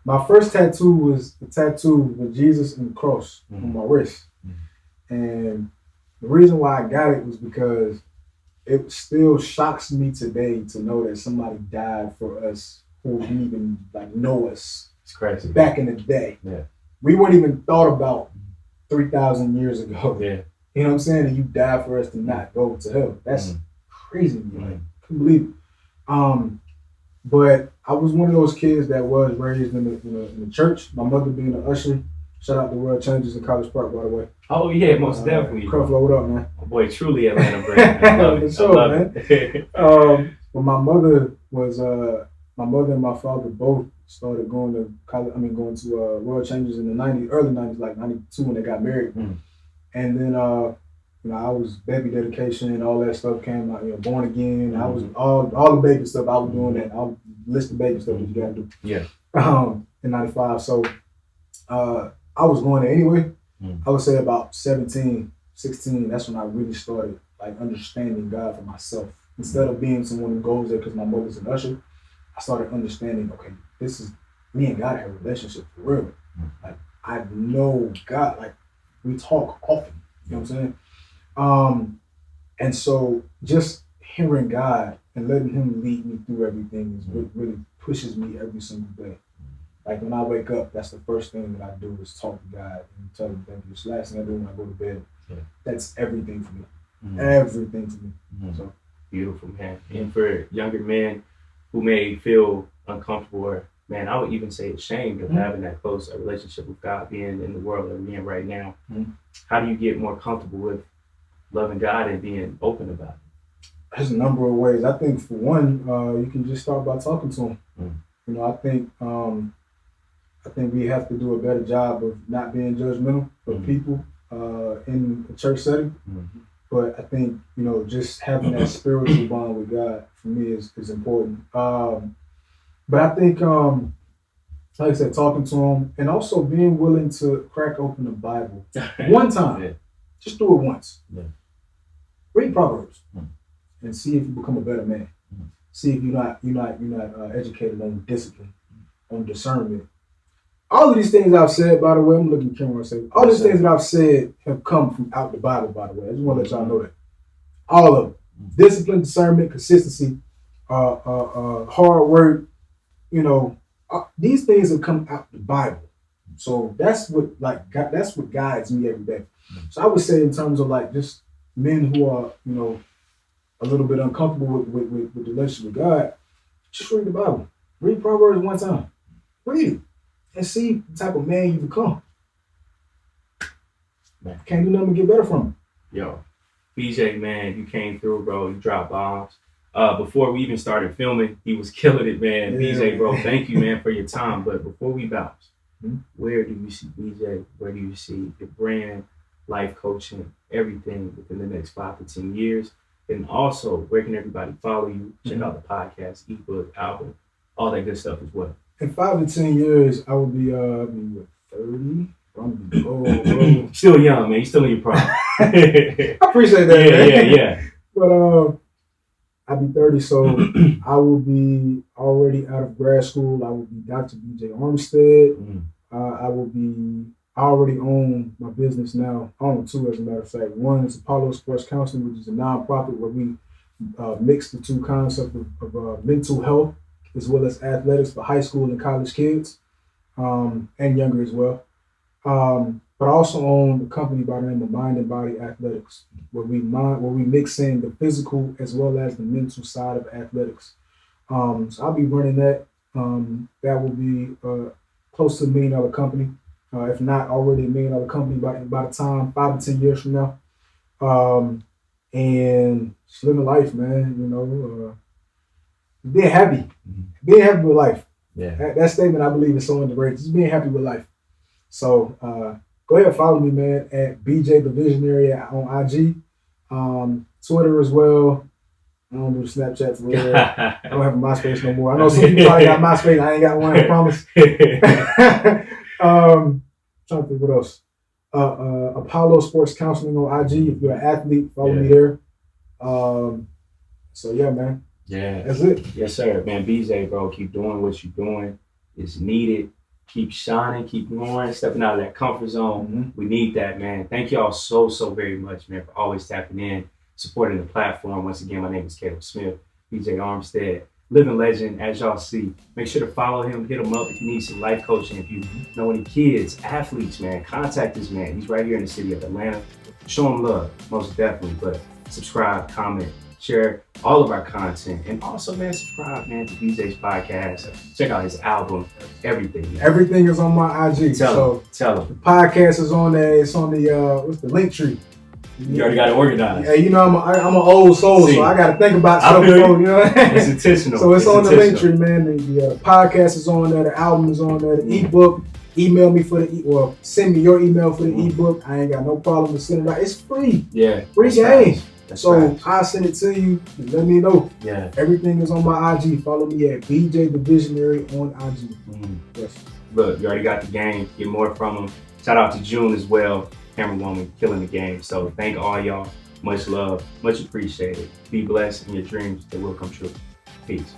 my first tattoo was a tattoo with Jesus and the cross on my wrist. And the reason why I got it was because it still shocks me today to know that somebody died for us who didn't even like know us. It's crazy. Back in the day. Yeah. We weren't even thought about 3,000 years ago. Yeah. You know what I'm saying? And you died for us to not go to hell. That's crazy to me. Like, I couldn't believe it. But I was one of those kids that was raised in the church. My mother being an usher. Shout out to World Changes in College Park, by the way. Oh yeah, most definitely. Creflo, what up, man? Oh, boy, truly Atlanta brand. I love it. Sure, I love it. But my mother and my father both started going to college. Going to World Changes in the '90s, early '90s, like '92 when they got married. And then I was baby dedication and all that stuff came out. Born again. I was all the baby stuff. I was doing that. I'll list the baby stuff that you gotta do. Yeah. In '95, so I was going there anyway. I would say about 17, 16. That's when I really started like understanding God for myself. Instead of being someone who goes there because my mother's an usher, I started understanding. Okay, this is me and God have a relationship for real. Like I know God. Like we talk often. You know what I'm saying? And so just hearing God and letting Him lead me through everything is what really pushes me every single day. Like when I wake up, that's the first thing that I do is talk to God and tell Him thank you. It's the last thing I do when I go to bed. Yeah. That's everything for me. Everything for me. So beautiful, man. And for younger men who may feel uncomfortable or, man, I would even say ashamed of having that close a relationship with God, being in the world that we're in right now, how do you get more comfortable with loving God and being open about it? There's a number of ways. I think for one, you can just start by talking to Him. I think we have to do a better job of not being judgmental of people in a church setting. But I think, just having that spiritual bond with God for me is important. But I think, like I said, talking to Him and also being willing to crack open the Bible one time. Yeah. Just do it once. Yeah. Read Proverbs and see if you become a better man. See if you're not educated on discipline, on discernment. All of these things I've said, by the way, I'm looking at the camera and say, all these things that I've said have come from out the Bible, by the way. I just want to let y'all know that. All of them. Discipline, discernment, consistency, hard work, these things have come out the Bible. So that's what guides me every day. So I would say in terms of like just men who are, a little bit uncomfortable with the relationship with God, just read the Bible. Read Proverbs one time. Read it. And see the type of man you become. Man. Can't do nothing to get better from it. Yo, BJ, man, you came through, bro. You dropped bombs. Before we even started filming, he was killing it, man. Yeah. BJ, bro, thank you, man, for your time. But before we bounce, where do you see BJ? Where do you see your brand, life coaching, everything within the next 5 to 10 years? And also, where can everybody follow you? Check out the podcast, ebook, album, all that good stuff as well. In 5 to 10 years, I will be 30. I'm old. Still young, man. You're still in your prime. I appreciate that, man. Yeah. But I'll be 30, so I will be already out of grad school. I will be Dr. BJ Armstead. I already own my business now. I own two, as a matter of fact. One is Apollo Sports Counseling, which is a nonprofit where we mix the two concepts of mental health as well as athletics for high school and college kids, and younger as well. But I also own a company by the name of Mind and Body Athletics, where we mix in the physical as well as the mental side of athletics. So I'll be running that. That will be close to $1 million company, if not already $1 million company by the time 5 to 10 years from now. And just living life, man. Being happy with life. Yeah. That statement I believe is so underrated. Just being happy with life. So go ahead and follow me, man, at BJ the Visionary on IG, Twitter as well. I don't do Snapchat for real. I don't have a MySpace no more. I know some people probably got MySpace. I ain't got one, I promise. Trying to think what else. Apollo Sports Counseling on IG. If you're an athlete, follow me there. So yeah, man. Yeah. That's it. Yes, sir. Man, BJ, bro, keep doing what you're doing. It's needed. Keep shining, keep going, stepping out of that comfort zone. Mm-hmm. We need that, man. Thank y'all so very much, man, for always tapping in, supporting the platform. Once again, my name is Caleb Smith, BJ Armstead, living legend, as y'all see. Make sure to follow him, hit him up if you need some life coaching. If you know any kids, athletes, man, contact this man. He's right here in the city of Atlanta. Show him love, most definitely. But subscribe, comment, share all of our content. And also, man, subscribe, man, to BJ's podcast. Check out his album, everything. Man. Everything is on my IG. Tell him. The podcast is on there. It's on the, what's the link tree? You already got it organized. Yeah, you know, I'm an old soul, so I got to think about stuff before, you know. It's intentional. So it's on the link tree, man. The podcast is on there. The album is on there. The ebook. Email me for the send me your email for the ebook. I ain't got no problem with sending it out. It's free. Yeah. Free game. So I'll send it to you. Let me know. Yeah. Everything is on my IG. Follow me at BJ the Visionary on IG. Yes. Look, you already got the game. Get more from him. Shout out to June as well. Camera woman killing the game. So thank all y'all. Much love. Much appreciated. Be blessed in your dreams. They will come true. Peace.